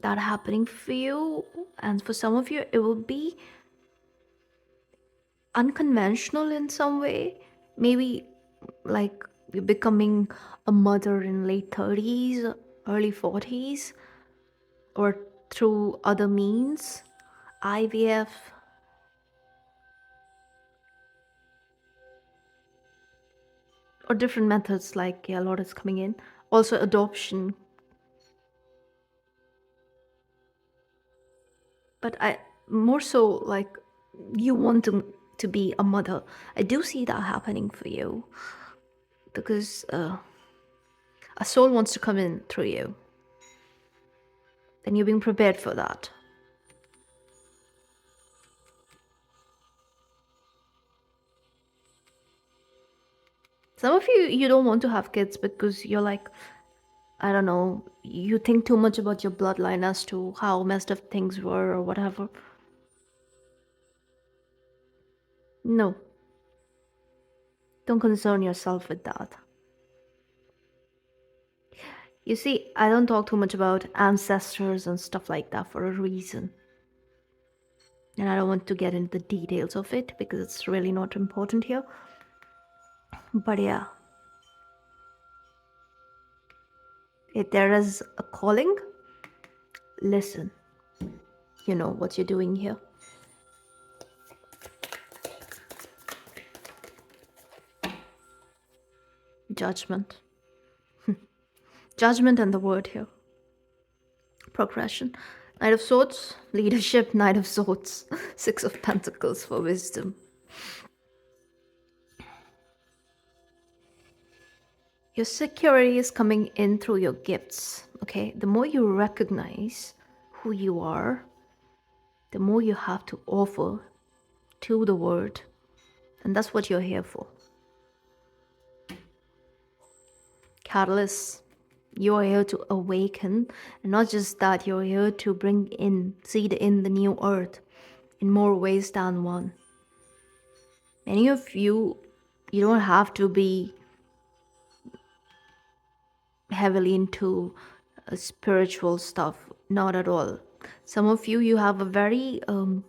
that happening for you. And for some of you, it will be unconventional in some way. Maybe like you're becoming a mother in late 30s, early 40s, or through other means, IVF, or different methods, like, yeah, a lot is coming in. Also adoption. But I more so like, you want to be a mother. I do see that happening for you, because a soul wants to come in through you, and you're being prepared for that. Some of you don't want to have kids because you're like, I don't know, you think too much about your bloodline as to how messed up things were or whatever. No, don't concern yourself with that. You see, I don't talk too much about ancestors and stuff like that for a reason. And I don't want to get into the details of it because it's really not important here. But yeah, if there is a calling, listen. You know what you're doing here. Judgment. Judgment and the word here. Progression. Knight of Swords, leadership. Knight of Swords, Six of Pentacles for wisdom. Your security is coming in through your gifts, okay? The more you recognize who you are, the more you have to offer to the world. And that's what you're here for. Catalyst, you are here to awaken. And not just that, you're here to bring in, seed in the new earth in more ways than one. Many of you, you don't have to be heavily into spiritual stuff, not at all. Some of you, you have a very how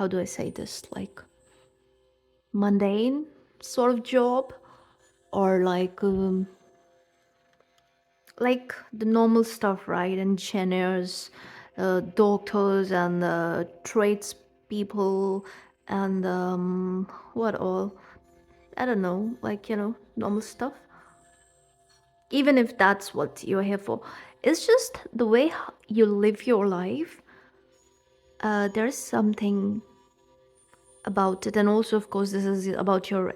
do I say this, like mundane sort of job, or like the normal stuff, right? Engineers, doctors, and tradespeople, and what all, I don't know, like, normal stuff. Even if that's what you're here for, it's just the way you live your life. There's something about it. And also, of course, this is about your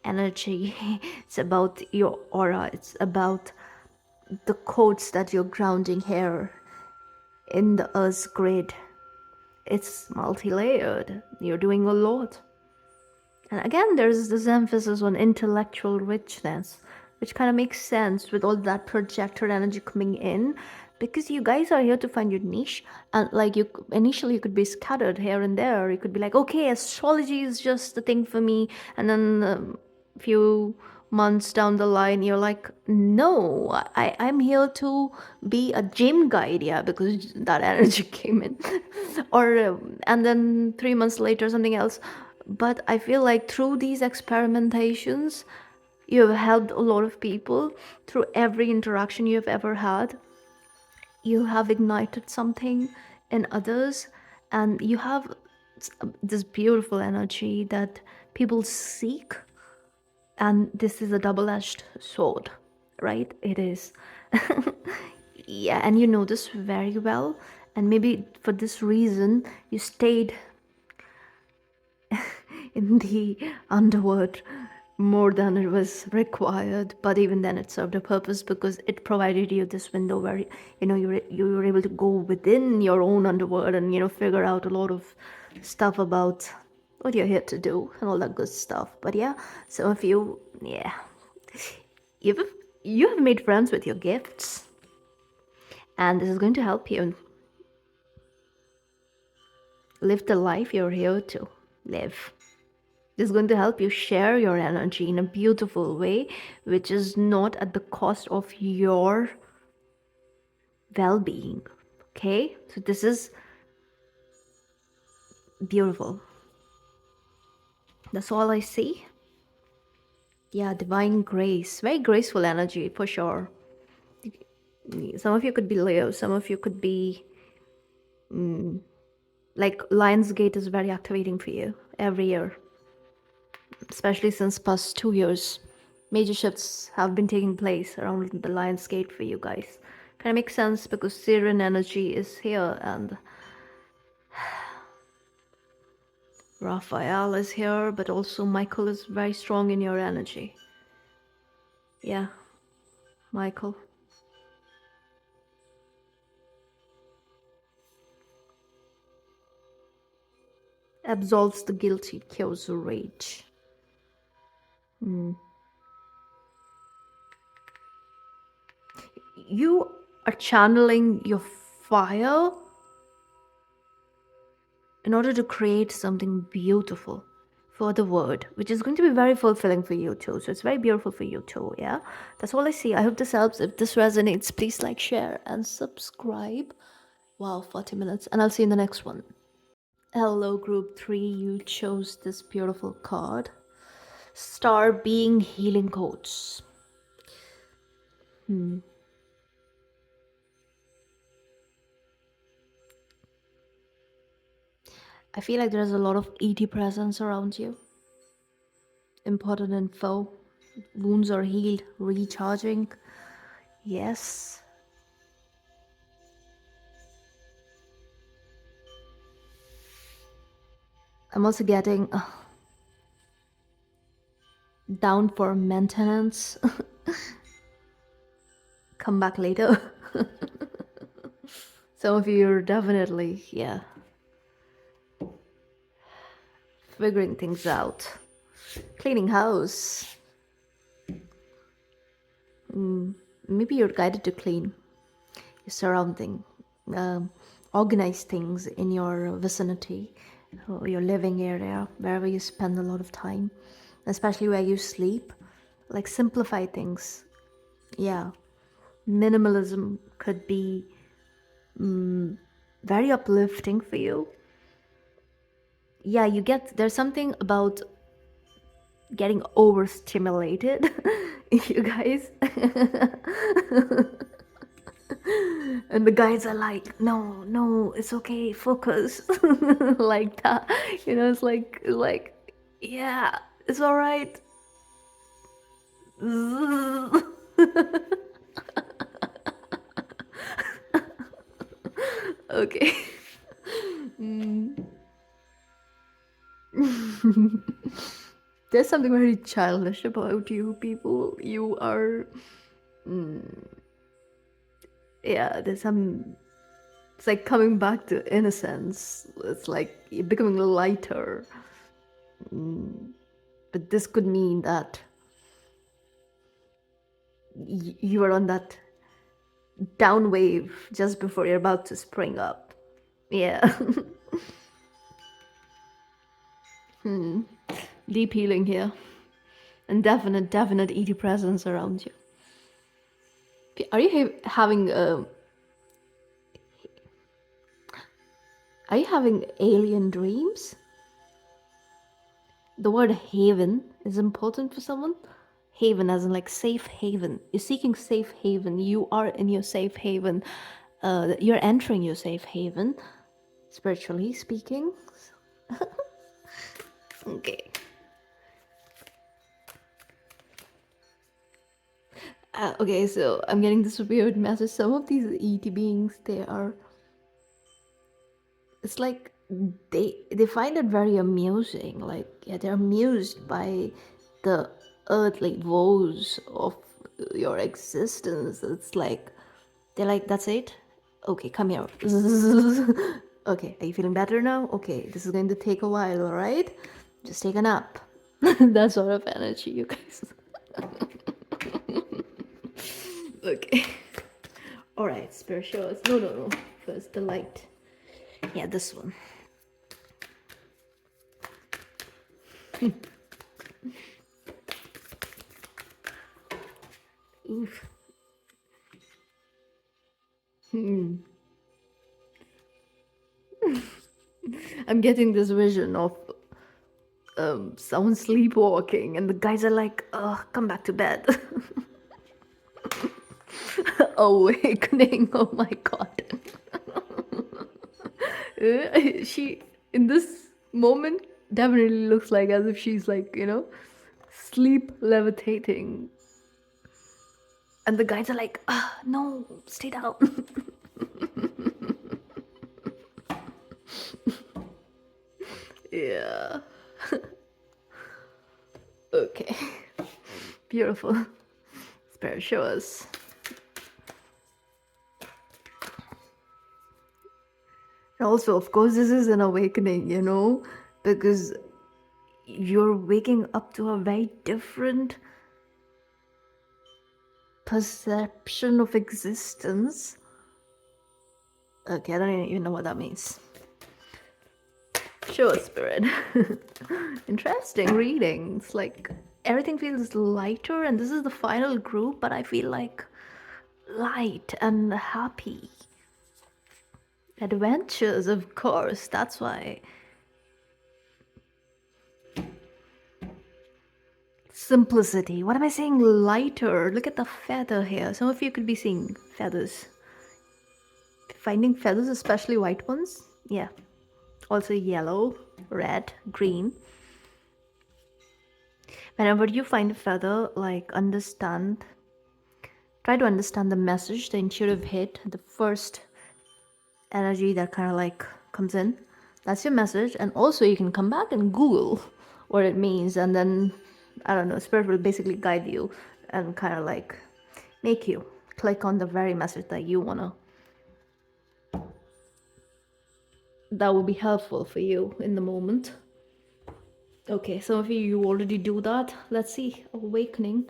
energy. It's about your aura. It's about the codes that you're grounding here in the earth's grid. It's multi-layered. You're doing a lot. And again, there's this emphasis on intellectual richness, which kind of makes sense with all that projector energy coming in, because you guys are here to find your niche. And like, you initially, you could be scattered here and there. You could be like, okay, astrology is just the thing for me. And then a few months down the line, you're like, no, I'm here to be a gym guide. Yeah, because that energy came in. Or and then 3 months later, something else. But I feel like through these experimentations, you have helped a lot of people. Through every interaction you've ever had, you have ignited something in others, and you have this beautiful energy that people seek. And this is a double-edged sword, right? It is. Yeah, and you know this very well. And maybe for this reason, you stayed in the underworld more than it was required. But even then, it served a purpose, because it provided you this window where you were able to go within your own underworld and figure out a lot of stuff about what you're here to do and all that good stuff. But yeah, some of you, yeah, you've you have made friends with your gifts, and this is going to help you live the life you're here to live. This is going to help you share your energy in a beautiful way, which is not at the cost of your well-being. Okay, so this is beautiful. That's all I see. Yeah, divine grace, very graceful energy for sure. Some of you could be Leo, some of you could be like Lionsgate is very activating for you every year, especially since past 2 years. Major shifts have been taking place around the Lionsgate for you guys. Kind of makes sense because Syrian energy is here and Raphael is here, but also Michael is very strong in your energy. Yeah, Michael. Absolves the guilty, cures the rage. You are channeling your fire in order to create something beautiful for the world, which is going to be very fulfilling for you too. So it's very beautiful for you too. Yeah, that's all I see. I hope this helps. If this resonates, please like, share, and subscribe. Wow, 40 minutes, and I'll see you in the next one. Hello, group 3. You chose this beautiful card. Star being healing codes. I feel like there's a lot of ET presence around you. Important info. Wounds are healed, recharging. Yes. I'm also getting down for maintenance. Come back later. Some of you are definitely, yeah, figuring things out. Cleaning house. Maybe you're guided to clean your surrounding. Organize things in your vicinity, or your living area, wherever you spend a lot of time, especially where you sleep. Like simplify things. Yeah. Minimalism could be very uplifting for you. Yeah, there's something about getting overstimulated, you guys. And the guys are like, no, it's okay, focus. Like that. It's like, yeah, it's all right. Okay. There's something very childish about you people. You are, yeah, it's like coming back to innocence. It's like you're becoming lighter. But this could mean that you are on that down wave just before you're about to spring up. Yeah. Deep healing here. And definite ET presence around you. Are you having are you having alien dreams? The word haven is important for someone. Haven as in like safe haven. You're seeking safe haven. You are in your safe haven. You're entering your safe haven, spiritually speaking. Okay. Okay, so I'm getting this weird message. Some of these ET beings, it's like they find it very amusing. Like, yeah, they're amused by the earthly woes of your existence. It's like they're like, that's it? Okay, come here. Okay, are you feeling better now? Okay, this is going to take a while, alright? Just take a nap. That sort of energy, you guys. Okay. Alright, spirituals. No. First, the light. Yeah, this one. Oof. I'm getting this vision of someone sleepwalking, and the guys are like, come back to bed. Awakening. Oh my god. She, in this moment, definitely looks like as if she's like, sleep levitating. And the guys are like, no, stay down. Yeah. Okay. Beautiful. Spirit, show us. And also, of course, this is an awakening, because you're waking up to a very different perception of existence. Okay, I don't even know what that means. Show us, Spirit. Interesting reading. It's like everything feels lighter, and this is the final group, but I feel like light and happy. Adventures, of course, that's why. Simplicity. What am I saying? Lighter. Look at the feather here. Some of you could be seeing feathers. Finding feathers, especially white ones. Yeah. Also yellow, red, green. Whenever you find a feather, like try to understand the message, the intuitive hit, the first energy that kind of like comes in. That's your message. And also you can come back and Google what it means, and then I don't know, spirit will basically guide you and kind of like make you click on the very message that you wanna, that will be helpful for you in the moment. Okay, some of you already do that. Let's see. Awakening.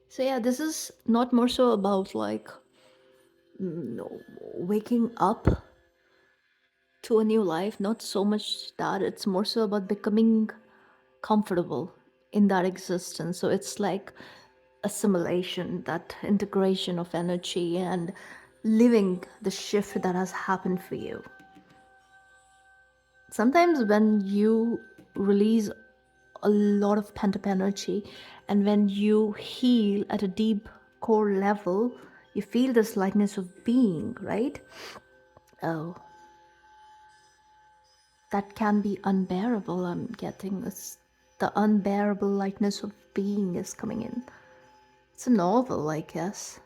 So yeah, this is not more so about like waking up to a new life, not so much that. It's more so about becoming comfortable in that existence. So it's like assimilation, that integration of energy, and living the shift that has happened for you. Sometimes when you release a lot of pent up energy, and when you heal at a deep core level, you feel this lightness of being, right? Oh, that can be unbearable. I'm getting this. The unbearable lightness of being is coming in. It's a novel, I guess.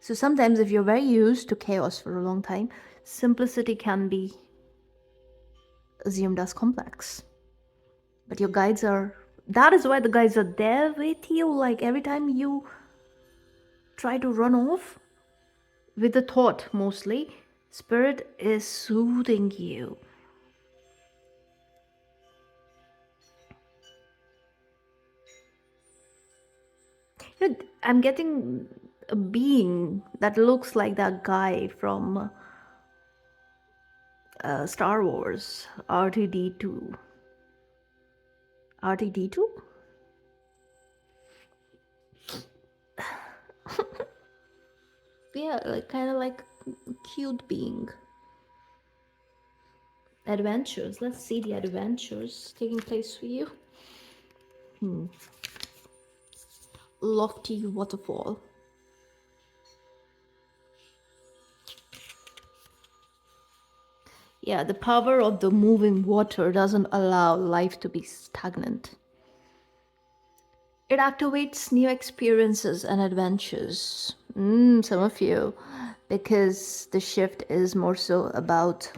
So sometimes, if you're very used to chaos for a long time, simplicity can be assumed as complex. But your guides are. That is why the guides are there with you. Like every time you try to run off with the thought, mostly, Spirit is soothing you. I'm getting a being that looks like that guy from Star Wars, R2D2. R2D2? Yeah, like kind of like cute being. Adventures. Let's see the adventures taking place for you. Lofty waterfall. Yeah, the power of the moving water doesn't allow life to be stagnant. It activates new experiences and adventures. Some of you, because the shift is more so about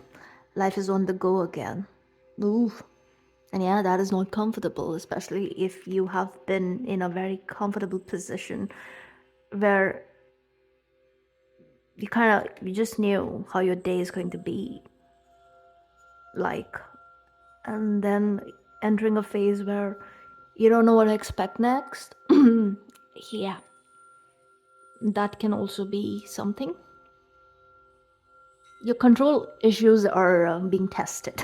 life is on the go again. Ooh. And yeah, that is not comfortable, especially if you have been in a very comfortable position where you just knew how your day is going to be like, and then entering a phase where you don't know what to expect next. Yeah, that can also be something. Your control issues are being tested.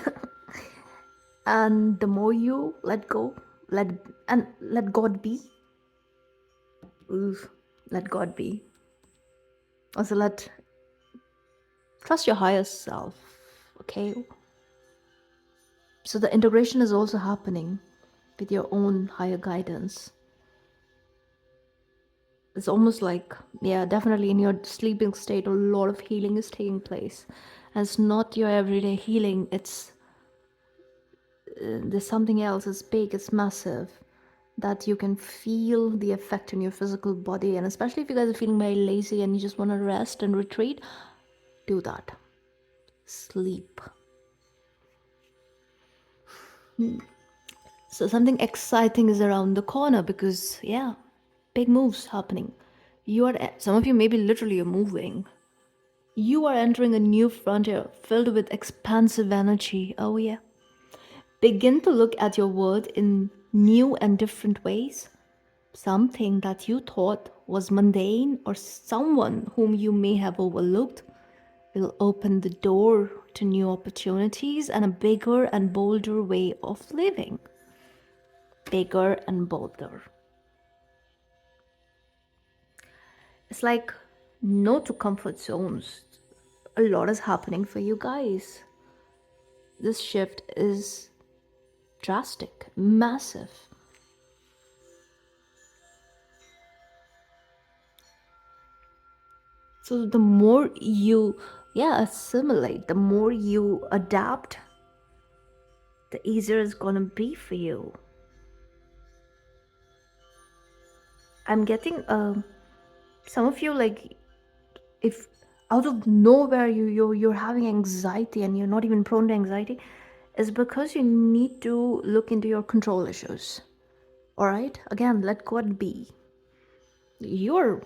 And the more you let go, let God be. Oof, let God be. Also trust your higher self, okay? So the integration is also happening with your own higher guidance. It's almost like, yeah, definitely in your sleeping state, a lot of healing is taking place. And it's not your everyday healing, it's there's something else, it's big, it's massive, that you can feel the effect in your physical body. And especially if you guys are feeling very lazy and you just want to rest and retreat, do that. Sleep. So something exciting is around the corner because, yeah, big moves happening. Some of you maybe literally are moving. You are entering a new frontier filled with expansive energy. Oh, yeah. Begin to look at your world in new and different ways. Something that you thought was mundane or someone whom you may have overlooked will open the door to new opportunities and a bigger and bolder way of living. Bigger and bolder. It's like no to comfort zones. A lot is happening for you guys. This shift is drastic, massive. So the more you, yeah, assimilate, the more you adapt, the easier it's gonna be for you. I'm getting some of you, like, if out of nowhere you're having anxiety and you're not even prone to anxiety, is because you need to look into your control issues. All right, again, let God be. You're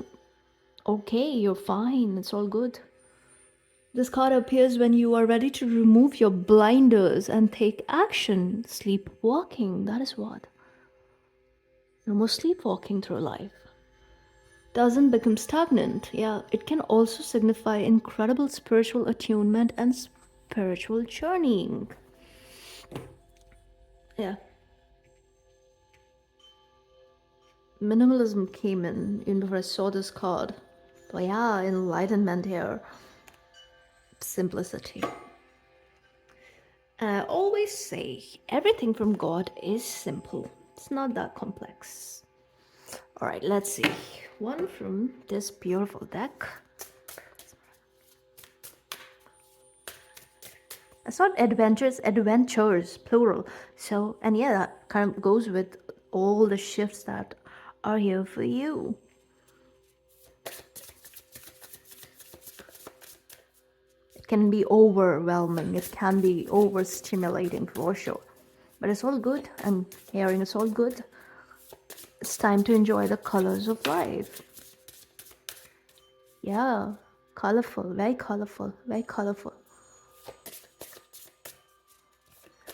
okay, you're fine, it's all good. This card appears when you are ready to remove your blinders and take action. Sleepwalking, that is what. No more sleepwalking through life. Doesn't become stagnant. Yeah, it can also signify incredible spiritual attunement and spiritual journeying. Yeah. Minimalism came in even before I saw this card. But yeah, enlightenment here. Simplicity. I always say everything from God is simple. It's not that complex. All right, let's see. One from this beautiful deck. It's not adventures, adventures, plural. So, and yeah, that kind of goes with all the shifts that are here for you. It can be overwhelming, it can be overstimulating for sure. But it's all good. I'm hearing it's all good. It's time to enjoy the colors of life. Yeah, colorful, very colorful, very colorful.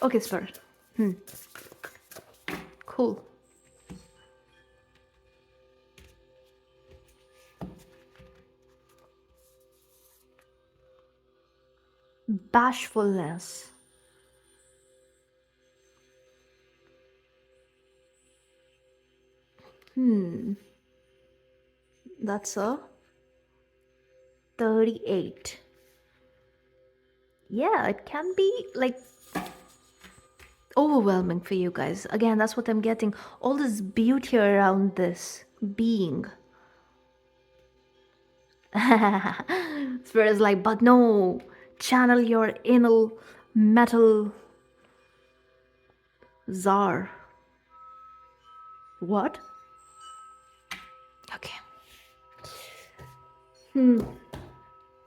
Okay, Spirit. Cool. Bashfulness. That's a 38. Yeah, it can be like overwhelming for you guys. Again, that's what I'm getting. All this beauty around this being. Spirit is like, but no, channel your inner metal czar. What? Okay.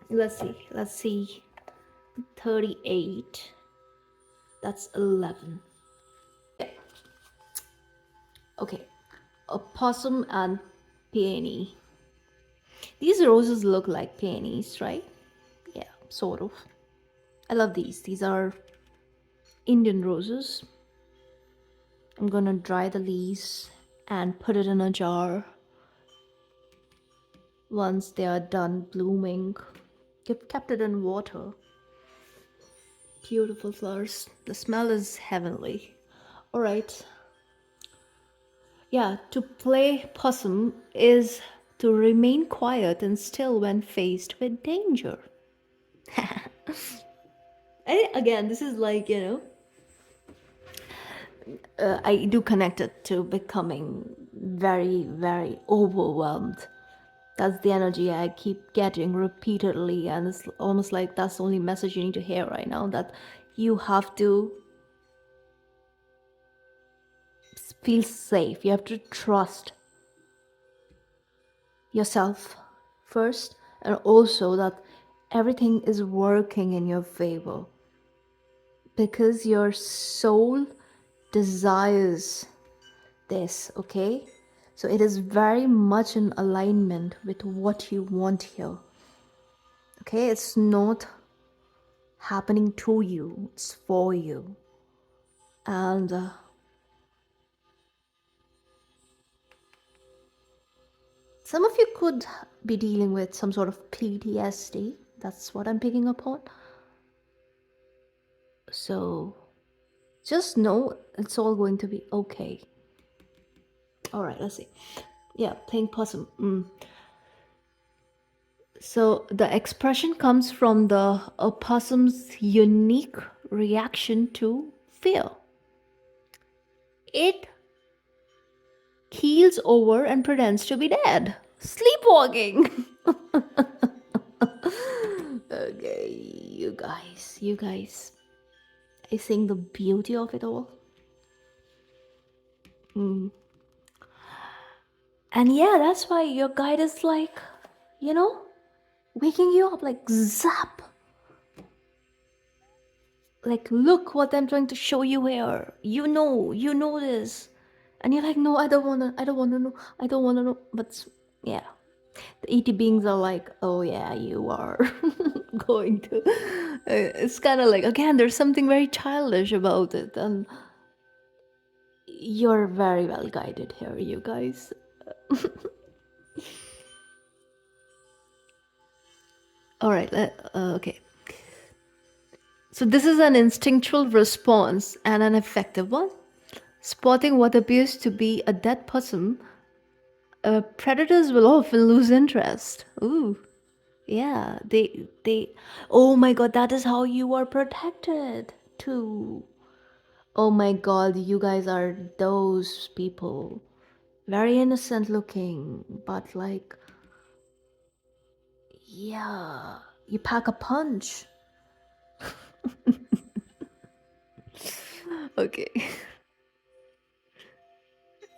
Let's see. 38. That's 11. Okay. A possum and peony. These roses look like peonies, right? Yeah, sort of. I love these. These are Indian roses. I'm gonna dry the leaves and put it in a jar. Once they are done blooming, you've kept it in water. Beautiful flowers. The smell is heavenly. All right. Yeah, to play possum is to remain quiet and still when faced with danger. Again, this is like, I do connect it to becoming very, very overwhelmed. That's the energy I keep getting repeatedly, and it's almost like that's the only message you need to hear right now, that you have to feel safe. You have to trust yourself first, and also that everything is working in your favor because your soul desires this, okay? So it is very much in alignment with what you want here, okay? It's not happening to you, it's for you. And some of you could be dealing with some sort of PTSD. That's what I'm picking up on. So just know it's all going to be okay. All right, let's see. Yeah, playing possum. So the expression comes from the opossum's unique reaction to fear. It keels over and pretends to be dead. Sleepwalking. Okay, you guys. I think the beauty of it all. And yeah, that's why your guide is like, you know, waking you up like zap. Like, look what I'm trying to show you here. You know this. And you're like, no, I don't wanna know, I don't wanna know. But yeah, the ET beings are like, oh yeah, you are going to. It's kind of like, again, there's something very childish about it. And you're very well guided here, you guys. All right, okay. So this is an instinctual response and an effective one. Spotting what appears to be a dead person, predators will often lose interest. Ooh, yeah, they. Oh my God, that is how you are protected too. Oh my God, you guys are those people, very innocent looking, but like, yeah, you pack a punch. Okay.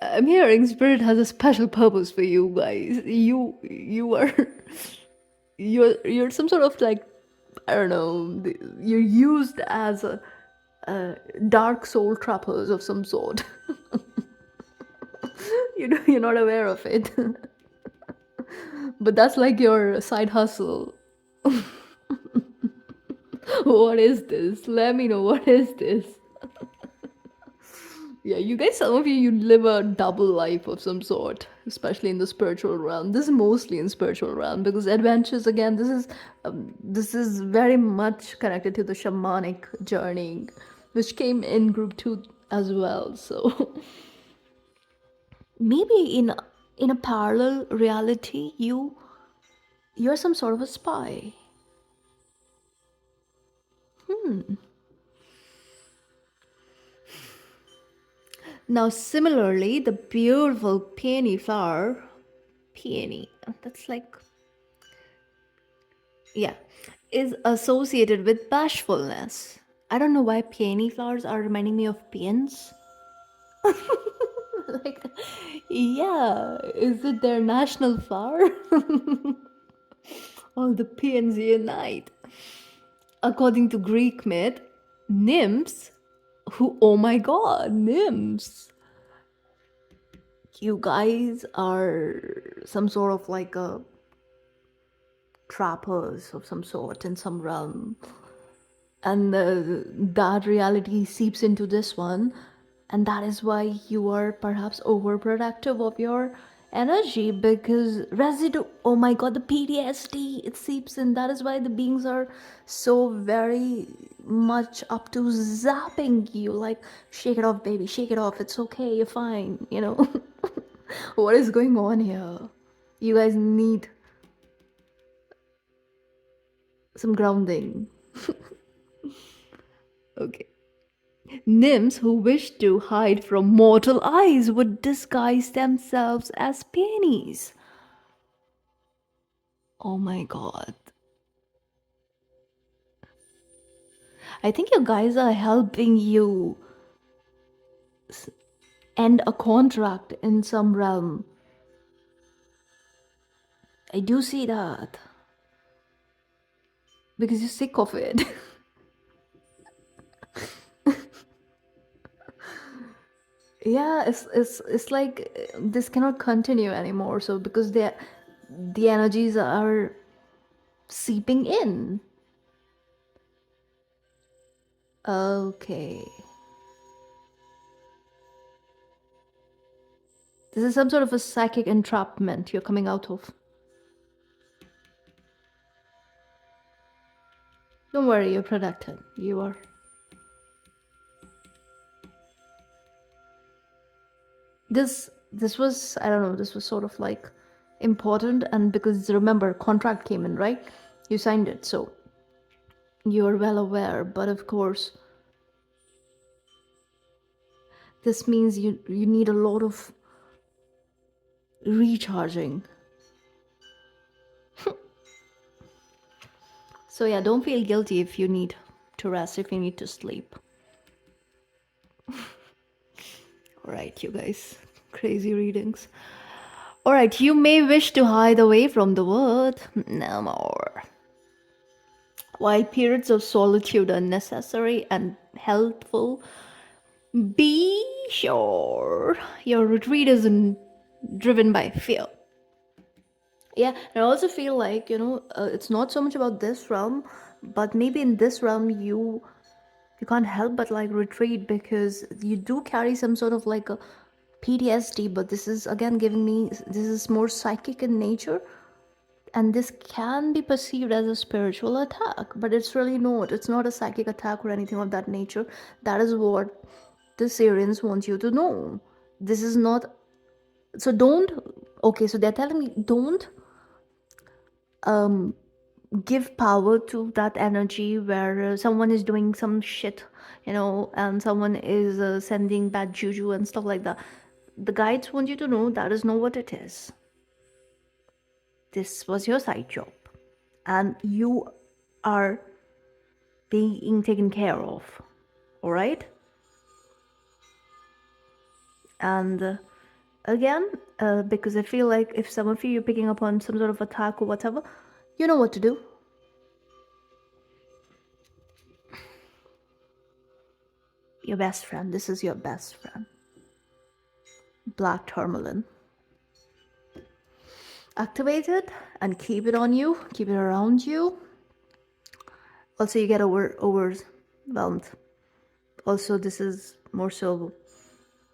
I'm hearing spirit has a special purpose for you guys. You are you're some sort of like, I don't know. You're used as a dark soul trappers of some sort. You're not aware of it, but that's like your side hustle. What is this? Let me know, what is this? Yeah, you guys, some of you live a double life of some sort, especially in the spiritual realm. This is mostly in spiritual realm because adventures, again, this is very much connected to the shamanic journey, which came in group 2 as well. So maybe in a parallel reality, you're some sort of a spy. Now, similarly, the beautiful peony flower, peony, that's like, yeah, is associated with bashfulness. I don't know why peony flowers are reminding me of peons. Like, yeah, is it their national flower? All the peons unite. According to Greek myth, nymphs, who, oh my god, nymphs. You guys are some sort of like a trappers of some sort in some realm, and that reality seeps into this one, and that is why you are perhaps overproductive of your energy, because residue, oh my god, the PTSD, it seeps in. That is why the beings are so very much up to zapping you, like, shake it off baby, shake it off, it's okay, you're fine, you know. What is going on here? You guys need some grounding. Okay. Nymphs who wish to hide from mortal eyes would disguise themselves as peonies. Oh my god. I think you guys are helping you end a contract in some realm. I do see that. Because you're sick of it. Yeah, it's like this cannot continue anymore. So because the energies are seeping in. Okay. This is some sort of a psychic entrapment you're coming out of. Don't worry, you're protected. You are. This was, I don't know, this was sort of like important, and because remember contract came in, right? You signed it, so you're well aware, but of course this means you need a lot of recharging. So yeah, don't feel guilty if you need to rest, if you need to sleep. Alright, you guys. Crazy readings. Alright, you may wish to hide away from the world. No more. While periods of solitude are necessary and helpful, be sure your retreat isn't driven by fear. Yeah, and I also feel like, it's not so much about this realm, but maybe in this realm you can't help but like retreat because you do carry some sort of like a PTSD, but this is again giving me, this is more psychic in nature, and this can be perceived as a spiritual attack, but it's really not. It's not a psychic attack or anything of that nature. That is what the Syrians want you to know. This is not, so don't, okay, so they're telling me don't give power to that energy where someone is doing some shit, and someone is sending bad juju and stuff like that. The guides want you to know that is not what it is. This was your side job, and you are being taken care of. All right? And again, because I feel like if some of you are picking up on some sort of attack or whatever, you know what to do. Your best friend. This is your best friend. Black tourmaline. Activate it and keep it on you. Keep it around you. Also, you get overwhelmed. Also, this is more so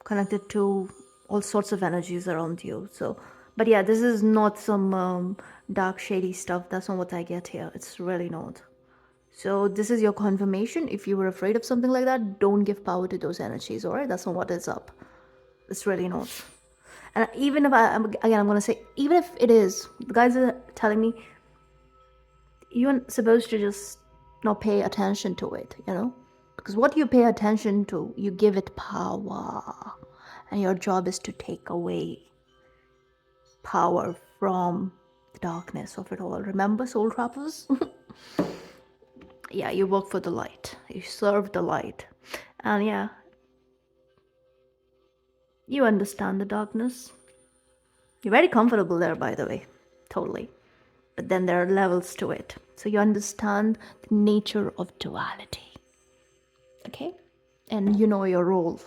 connected to all sorts of energies around you. So, but yeah, this is not some dark, shady stuff. That's not what I get here. It's really not. So this is your confirmation. If you were afraid of something like that, don't give power to those energies, all right? That's not what is up. It's really not. And even if I'm going to say, even if it is, the guys are telling me, you're supposed to just not pay attention to it, Because what you pay attention to, you give it power. And your job is to take away power from the darkness of it all. Remember, soul trappers? Yeah, you work for the light. You serve the light. And yeah, you understand the darkness. You're very comfortable there, by the way. Totally. But then there are levels to it. So you understand the nature of duality. Okay? And you know your role.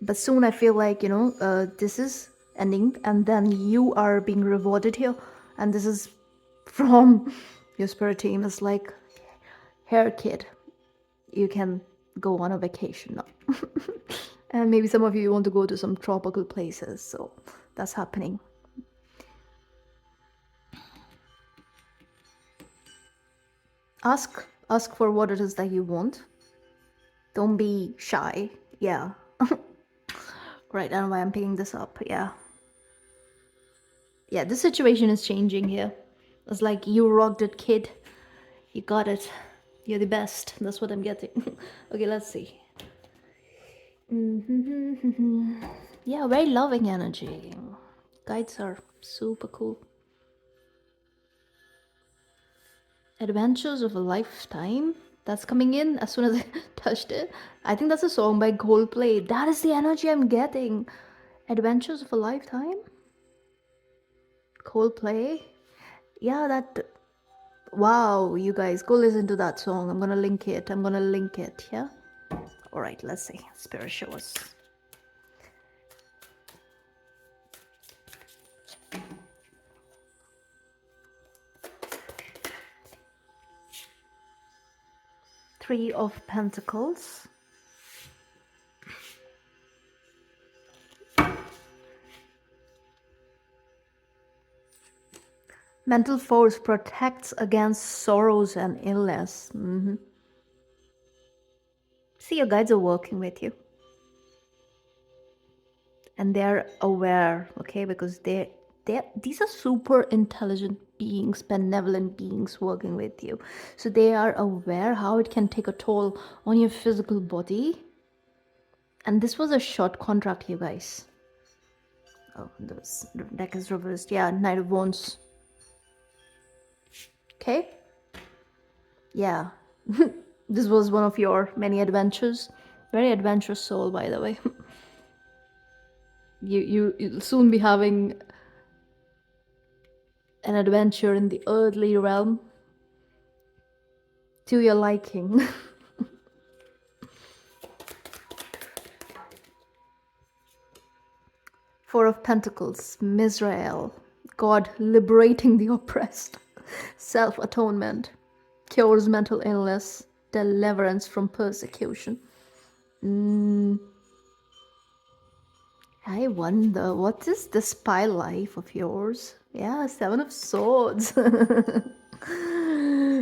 But soon I feel like, this is ending and then you are being rewarded here. And this is from your spirit team. It's like, here, kid, you can go on a vacation now. And maybe some of you want to go to some tropical places. So that's happening. Ask for what it is that you want. Don't be shy. Yeah. Right, I don't know why I'm picking this up. Yeah. Yeah, this situation is changing here. It's like you rocked it, kid. You got it. You're the best. That's what I'm getting. Okay, let's see. Mhm. Yeah, very loving energy. Guides are super cool. Adventures of a Lifetime. That's coming in as soon as I touched it. I think that's a song by Coldplay. That is the energy I'm getting. Adventures of a Lifetime? Coldplay? Yeah, that. Wow, you guys, go listen to that song. I'm gonna link it. I'm gonna link it, yeah? Alright, let's see. Spirit show us. Three of Pentacles. Mental force protects against sorrows and illness. See, your guides are working with you. And they're aware, okay? Because these are super intelligent beings, benevolent beings working with you. So they are aware how it can take a toll on your physical body. And this was a short contract, you guys. Oh, the deck is reversed. Yeah, Knight of Wands. Okay? Yeah. This was one of your many adventures. Very adventurous soul, by the way. You'll soon be having an adventure in the earthly realm to your liking. Four of Pentacles, Mizrael, God liberating the oppressed, self-atonement, cures mental illness, deliverance from persecution. I wonder, what is the spy life of yours? Yeah, Seven of Swords.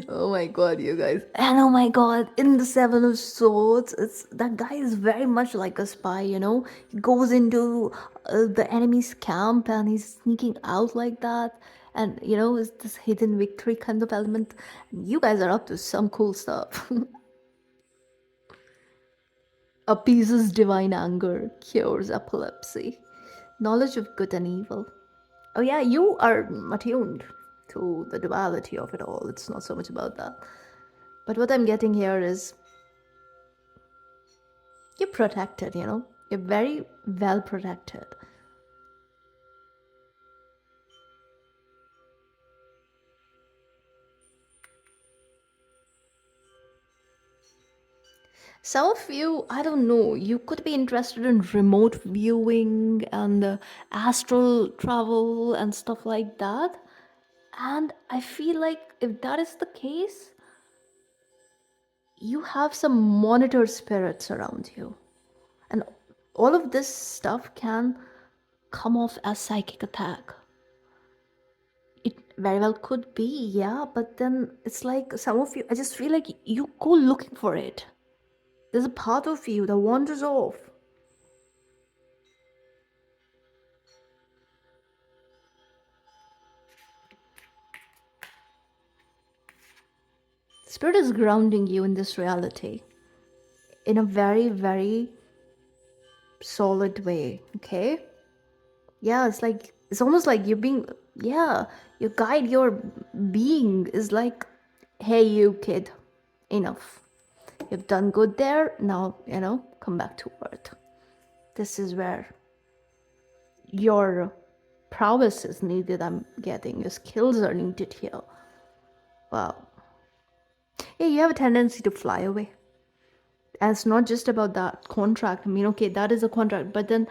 Oh my god, you guys. And oh my god, in the Seven of Swords, it's that guy is very much like a spy, you know? He goes into the enemy's camp and he's sneaking out like that. And, you know, it's this hidden victory kind of element. You guys are up to some cool stuff. Appeases divine anger, cures epilepsy, knowledge of good and evil. Oh yeah, you are attuned to the duality of it all. It's not so much about that. But what I'm getting here is you're protected, you know? You're very well protected. Some of you, I don't know, you could be interested in remote viewing and astral travel and stuff like that. And I feel like if that is the case, you have some monitor spirits around you. And all of this stuff can come off as psychic attack. It very well could be, yeah, but then it's like some of you, I just feel like you go looking for it. There's a part of you that wanders off. Spirit is grounding you in this reality in a very, very solid way, okay? Yeah, it's like, it's almost like you're being, yeah, your guide, your being is like, hey, you kid, enough. You've done good there, now, you know, come back to earth. This is where your prowess is needed. I'm getting your skills are needed here. Wow. Yeah, you have a tendency to fly away. And it's not just about that contract. I mean, okay, that is a contract, but then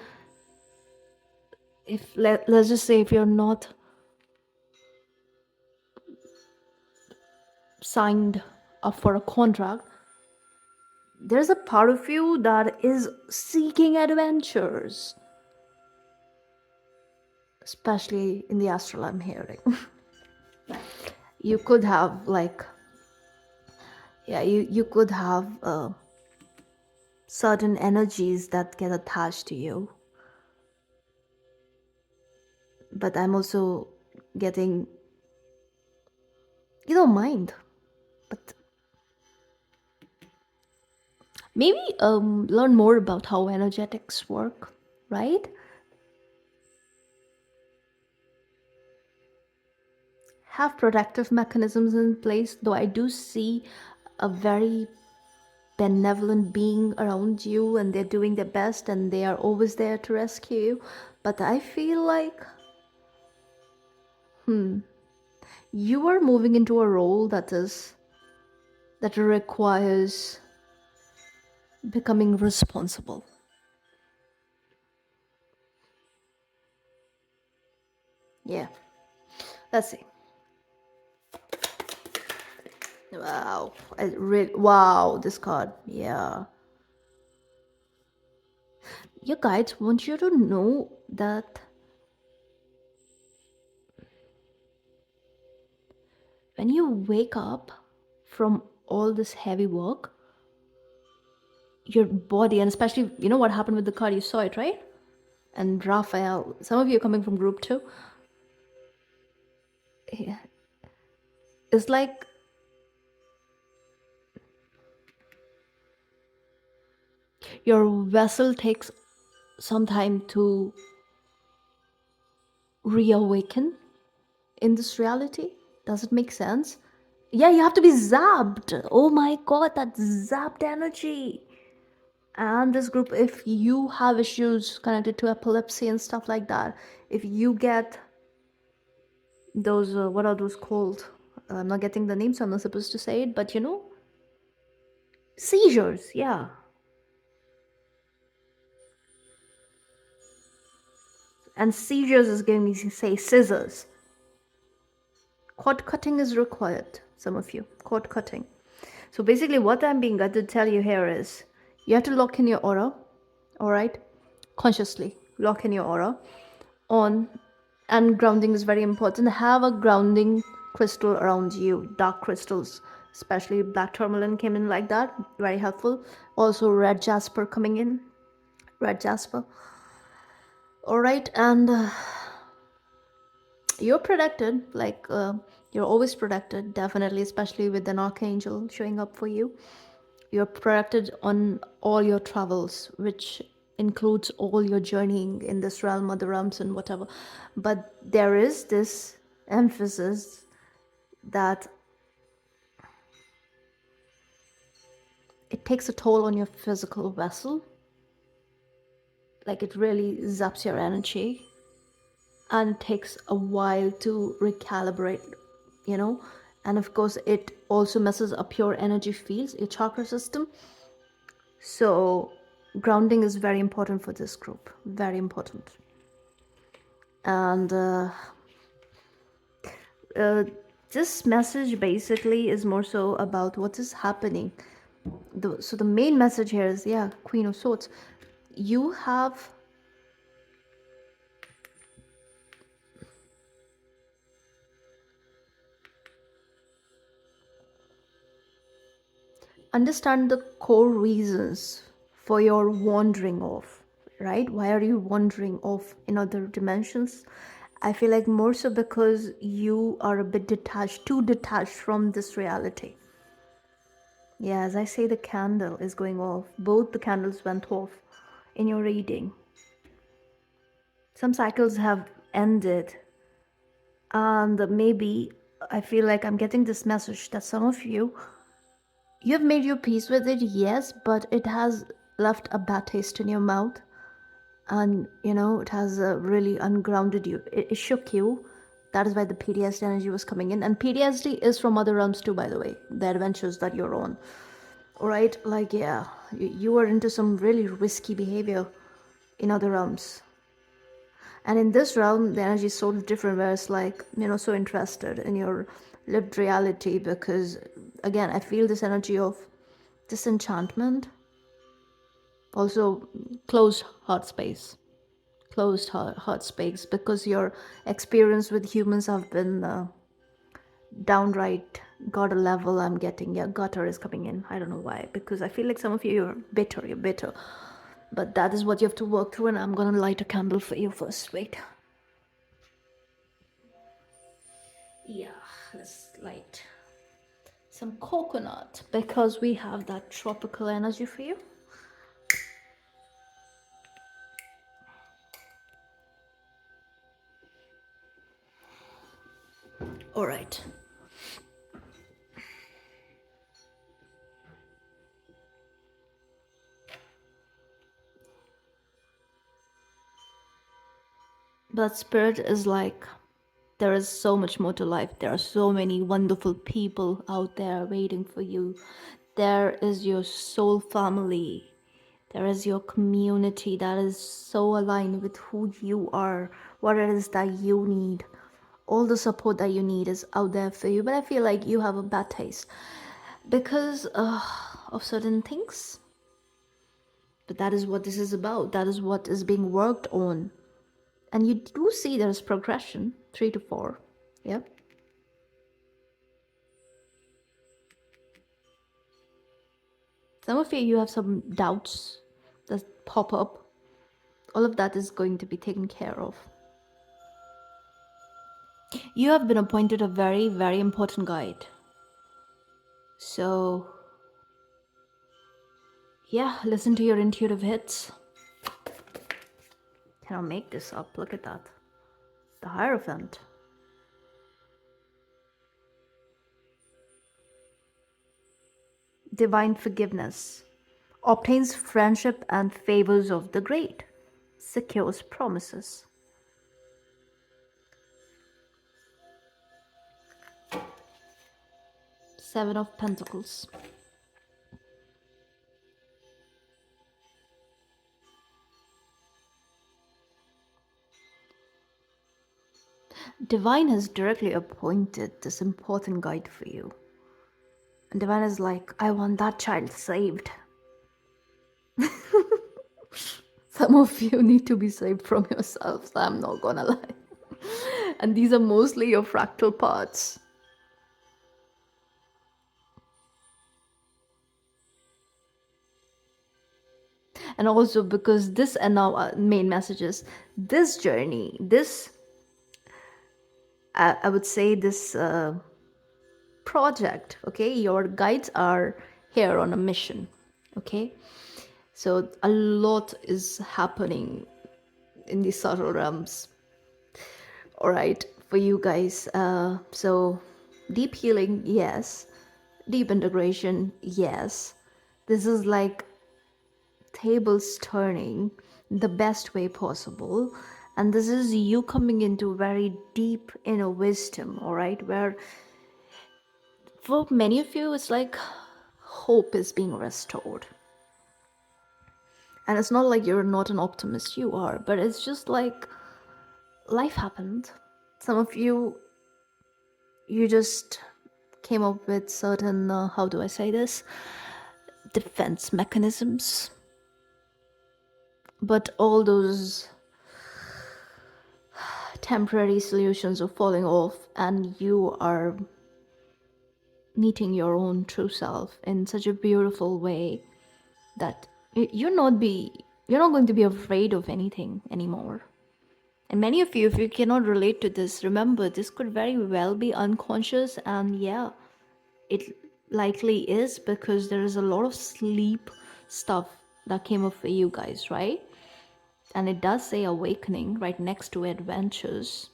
if let's just say if you're not signed up for a contract, there's a part of you that is seeking adventures, especially in the astral I'm hearing. You could have like, yeah, you could have certain energies that get attached to you, but I'm also getting, you don't mind, but Maybe learn more about how energetics work, right? Have protective mechanisms in place, though I do see a very benevolent being around you and they're doing their best and they are always there to rescue you. But I feel like you are moving into a role that requires becoming responsible. Yeah. Let's see. Wow. Wow, this card. Yeah. Your guides want you to know that when you wake up from all this heavy work, your body, and especially, you know what happened with the card, you saw it, right? And Raphael, some of you are coming from group 2. Yeah. It's like your vessel takes some time to reawaken in this reality. Does it make sense? Yeah, you have to be zapped. Oh my god, that zapped energy. And this group, if you have issues connected to epilepsy and stuff like that, if you get those, what are those called? I'm not getting the name, so I'm not supposed to say it, but you know, seizures, yeah. And seizures is giving me, say, scissors. Cord cutting is required, some of you. Cord cutting. So basically, what I'm being got to tell you here is you have to lock in your aura, all right? Consciously lock in your aura on, and grounding is very important. Have a grounding crystal around you, dark crystals, especially black tourmaline came in like that, very helpful. Also, red jasper coming in, red jasper. All right, and you're protected, like you're always protected, definitely, especially with an archangel showing up for you. You're protected on all your travels, which includes all your journeying in this realm, other realms, and whatever. But there is this emphasis that it takes a toll on your physical vessel. Like it really zaps your energy and takes a while to recalibrate, you know. And of course, it also messes up your energy fields, your chakra system. So, grounding is very important for this group, very important. And this message basically is more so about what is happening. So the main message here is, yeah, Queen of Swords. You have understand the core reasons for your wandering off, right? Why are you wandering off in other dimensions? I feel like more so because you are a bit detached, too detached from this reality. Yeah, as I say, the candle is going off. Both the candles went off in your reading. Some cycles have ended, and maybe I feel like I'm getting this message that some of you've made your peace with it, yes, but it has left a bad taste in your mouth, and you know, it has really ungrounded you. It shook you. That is why the PTSD energy was coming in, and PTSD is from other realms too, by the way, the adventures that you're on. All right, like, yeah, you are into some really risky behavior in other realms. And in this realm, the energy is sort of different, where it's like, you know, so interested in your lived reality, because again, I feel this energy of disenchantment. Also, closed heart space. Closed heart space, because your experience with humans have been downright got a level. I'm getting, yeah, gutter is coming in. I don't know why, because I feel like some of you, you're bitter. But that is what you have to work through, and I'm gonna light a candle for you first. Wait. Yeah, let's light some coconut because we have that tropical energy for you. All right. But spirit is like, there is so much more to life. There are so many wonderful people out there waiting for you. There is your soul family. There is your community that is so aligned with who you are, what it is that you need. All the support that you need is out there for you. But I feel like you have a bad taste because of certain things. But that is what this is about. That is what is being worked on. And you do see there's progression, 3 to 4. Yeah. Some of you have some doubts that pop up. All of that is going to be taken care of. You have been appointed a very, very important guide. So, yeah, listen to your intuitive hits. Can I make this up? Look at that. The Hierophant. Divine forgiveness. Obtains friendship and favors of the great. Secures promises. Seven of Pentacles. Divine has directly appointed this important guide for you. And Divine is like, I want that child saved. Some of you need to be saved from yourselves, I'm not gonna lie. And these are mostly your fractal parts. And also because this, and now main messages, this journey, this, I would say this project, okay, your guides are here on a mission, okay? So a lot is happening in the subtle realms, all right, for you guys. So deep healing, yes. Deep integration, yes. This is like tables turning the best way possible. And this is you coming into very deep inner wisdom, all right? Where for many of you, it's like hope is being restored. And it's not like you're not an optimist, you are, but it's just like life happened. Some of you, you just came up with certain, how do I say this? Defense mechanisms. But all those temporary solutions are falling off, and you are meeting your own true self in such a beautiful way that you're not going to be afraid of anything anymore. And many of you, if you cannot relate to this, remember this could very well be unconscious, and yeah, it likely is, because there is a lot of sleep stuff that came up for you guys, right? And it does say awakening right next to adventures.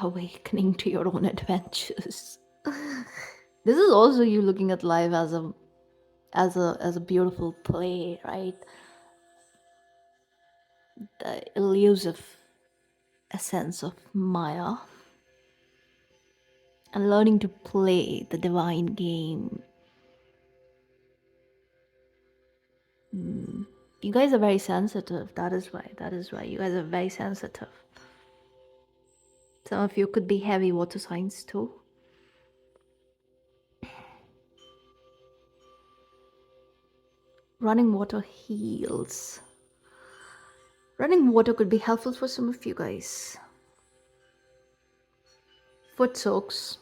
Awakening to your own adventures. This is also you looking at life as a beautiful play, right? The elusive essence of Maya. And learning to play the divine game. You guys are very sensitive. That is why. You guys are very sensitive. Some of you could be heavy water signs too. Running water heals. Running water could be helpful for some of you guys. Foot soaks,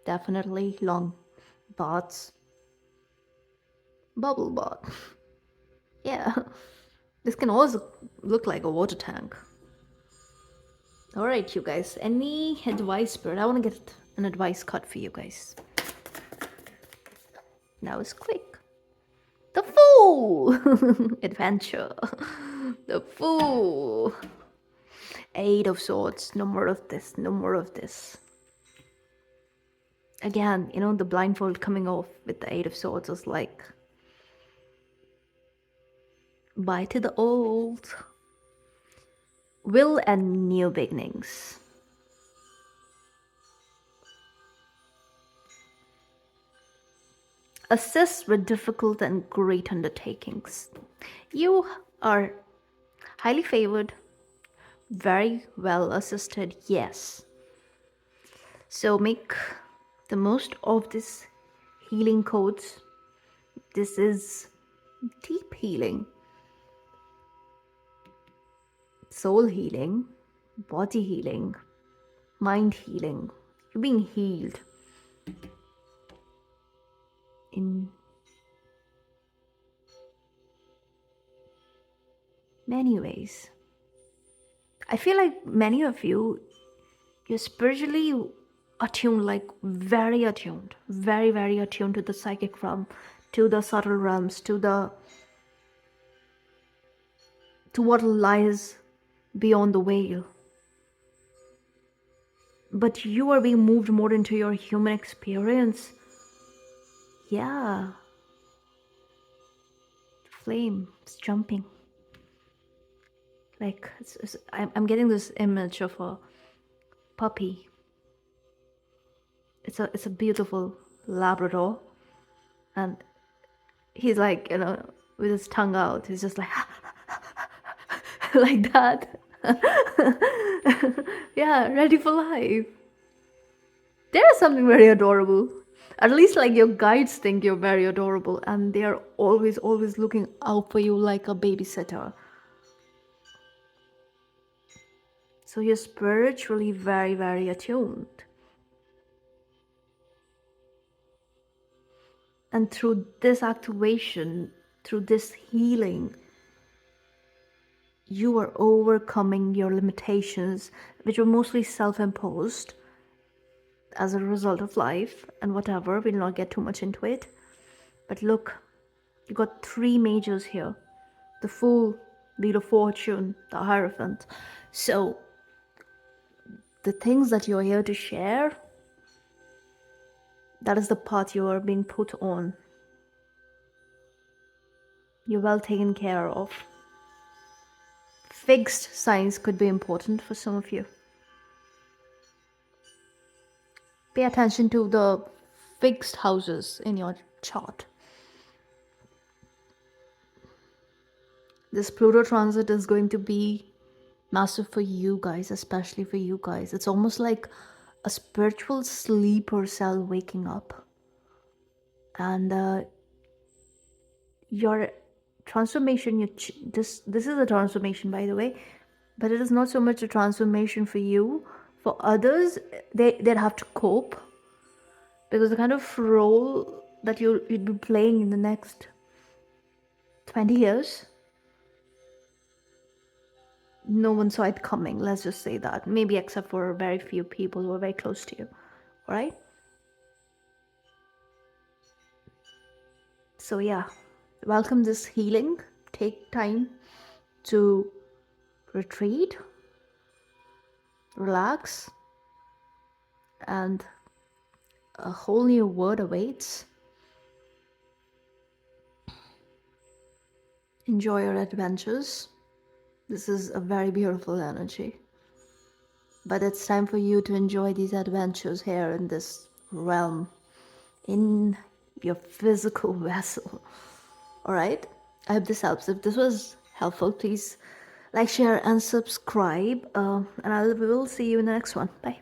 definitely. Long baths. Bubble bath. Yeah, this can also look like a water tank. All right, you guys, any advice, Spirit? I want to get an advice card for you guys. Now it's quick. The Fool! Adventure. The Fool. Eight of Swords. No more of this. No more of this. Again, the blindfold coming off with the Eight of Swords is like, bye to the old. Will and new beginnings. Assist with difficult and great undertakings. You are highly favored, very well assisted, yes. So make the most of this healing codes. This is deep healing, soul healing, body healing, mind healing. You're being healed in many ways. I feel like many of you, you're spiritually attuned, like very attuned, very, very attuned to the psychic realm, to the subtle realms, to what lies beyond the veil. But you are being moved more into your human experience. Yeah. Flame is jumping. Like, I'm getting this image of a puppy. It's a beautiful Labrador, and he's like, with his tongue out, he's just like like that. Yeah, ready for life. There is something very adorable. At least like your guides think you're very adorable, and they are always, always looking out for you like a babysitter. So you're spiritually very, very attuned. And through this activation, through this healing, you are overcoming your limitations, which were mostly self-imposed as a result of life and whatever. We'll not get too much into it. But look, you got three majors here. The Fool, Wheel of Fortune, the Hierophant. So the things that you're here to share, that is the path you are being put on. You're well taken care of. Fixed signs could be important for some of you. Pay attention to the fixed houses in your chart. This Pluto transit is going to be massive for you guys, especially for you guys. It's almost like a spiritual sleeper cell waking up. And your transformation, this is a transformation, by the way, but it is not so much a transformation for you. For others, they'd have to cope, because the kind of role that you'd be playing in the next 20 years, no one saw it coming. Let's just say that. Maybe except for very few people who are very close to you. All right? So yeah, welcome this healing. Take time to retreat, relax, and a whole new world awaits. Enjoy your adventures. This is a very beautiful energy. But it's time for you to enjoy these adventures here in this realm, in your physical vessel. All right? I hope this helps. If this was helpful, please like, share, and subscribe. And we will see you in the next one. Bye.